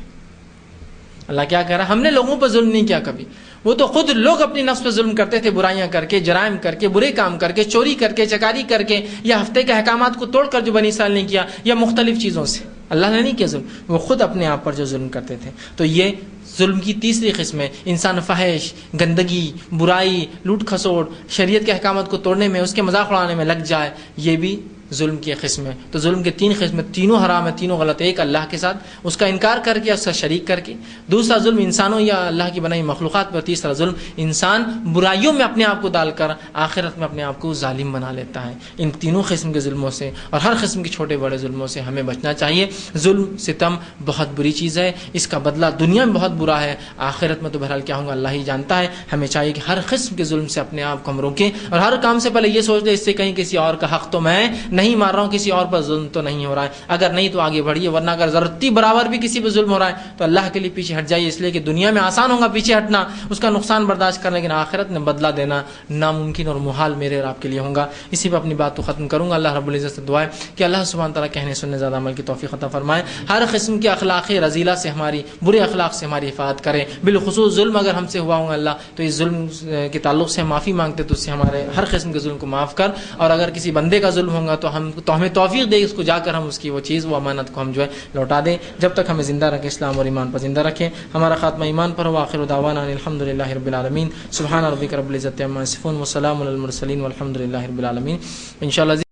اللہ کیا کہہ رہا ہے؟ ہم نے لوگوں پر ظلم نہیں کیا کبھی، وہ تو خود لوگ اپنی نفس پہ ظلم کرتے تھے، برائیاں کر کے، جرائم کر کے، برے کام کر کے، چوری کر کے، چکاری کر کے، یا ہفتے کے احکامات کو توڑ کر جو بنی اسرائیل نے کیا، یا مختلف چیزوں سے. اللہ نے نہیں کیا ظلم، وہ خود اپنے آپ پر جو ظلم کرتے تھے. تو یہ ظلم کی تیسری قسم ہے. انسان فحش، گندگی، برائی، لوٹ کھسوٹ، شریعت کے احکامات کو توڑنے میں، اس کے مذاق اڑانے میں لگ جائے، یہ بھی ظلم کی قسم ہے. تو ظلم کے تین قسمیں، تینوں حرام ہے، تینوں غلط ہے. ایک اللہ کے ساتھ اس کا انکار کر کے، اس کا شریک کر کے. دوسرا ظلم انسانوں یا اللہ کی بنائی مخلوقات پر. تیسرا ظلم انسان برائیوں میں اپنے آپ کو ڈال کر آخرت میں اپنے آپ کو ظالم بنا لیتا ہے. ان تینوں قسم کے ظلموں سے اور ہر قسم کے چھوٹے بڑے ظلموں سے ہمیں بچنا چاہیے. ظلم ستم بہت بری چیز ہے، اس کا بدلہ دنیا میں بہت برا ہے، آخرت میں تو بہرحال کیا ہوگا اللہ ہی جانتا ہے. ہمیں چاہیے کہ ہر قسم کے ظلم سے اپنے آپ کو ہم روکیں، اور ہر کام سے پہلے یہ سوچ لیں اس سے کہیں کسی اور کا حق تو میں نہیں مار رہا ہوں، کسی اور پر ظلم تو نہیں ہو رہا ہے. اگر نہیں تو آگے بڑھیے، ورنہ اگر ضرورتی برابر بھی کسی پہ ظلم ہو رہا ہے تو اللہ کے لیے پیچھے ہٹ جائیے. اس لیے کہ دنیا میں آسان ہوگا پیچھے ہٹنا، اس کا نقصان برداشت کرنا، لیکن آخرت میں بدلہ دینا ناممکن اور محال میرے اور آپ کے لیے ہوگا. اسی پہ اپنی بات کو ختم کروں گا. اللہ رب العزت سے دعا ہے کہ اللہ سبحانہ تعالیٰ کہنے سننے زیادہ عمل کی توفیق عطا فرمائے. ہر قسم کے اخلاقی رذیلہ سے، ہماری برے اخلاق سے ہماری حفاظت کرے. بالخصوص ظلم اگر ہم سے ہوا ہوگا اللہ تو اس ظلم کے تعلق سے معافی مانگتے تو اس سے ہمارے ہر قسم کے ظلم کو معاف کر. اور اگر کسی بندے کا ظلم ہوگا تو ہمیں توفیق دے اس کو جا کر ہم اس کی وہ چیز، وہ امانت کو ہم جو ہے لوٹا دیں. جب تک ہمیں زندہ رکھے، اسلام اور ایمان پر زندہ رکھے. ہمارا خاتمہ ایمان پر ہو. آخر دعوانا الحمدللہ رب العالمین. سبحان ربک رب العزت عما یصفون وسلام علی المرسلین والحمدللہ رب العالمین. انشاءاللہ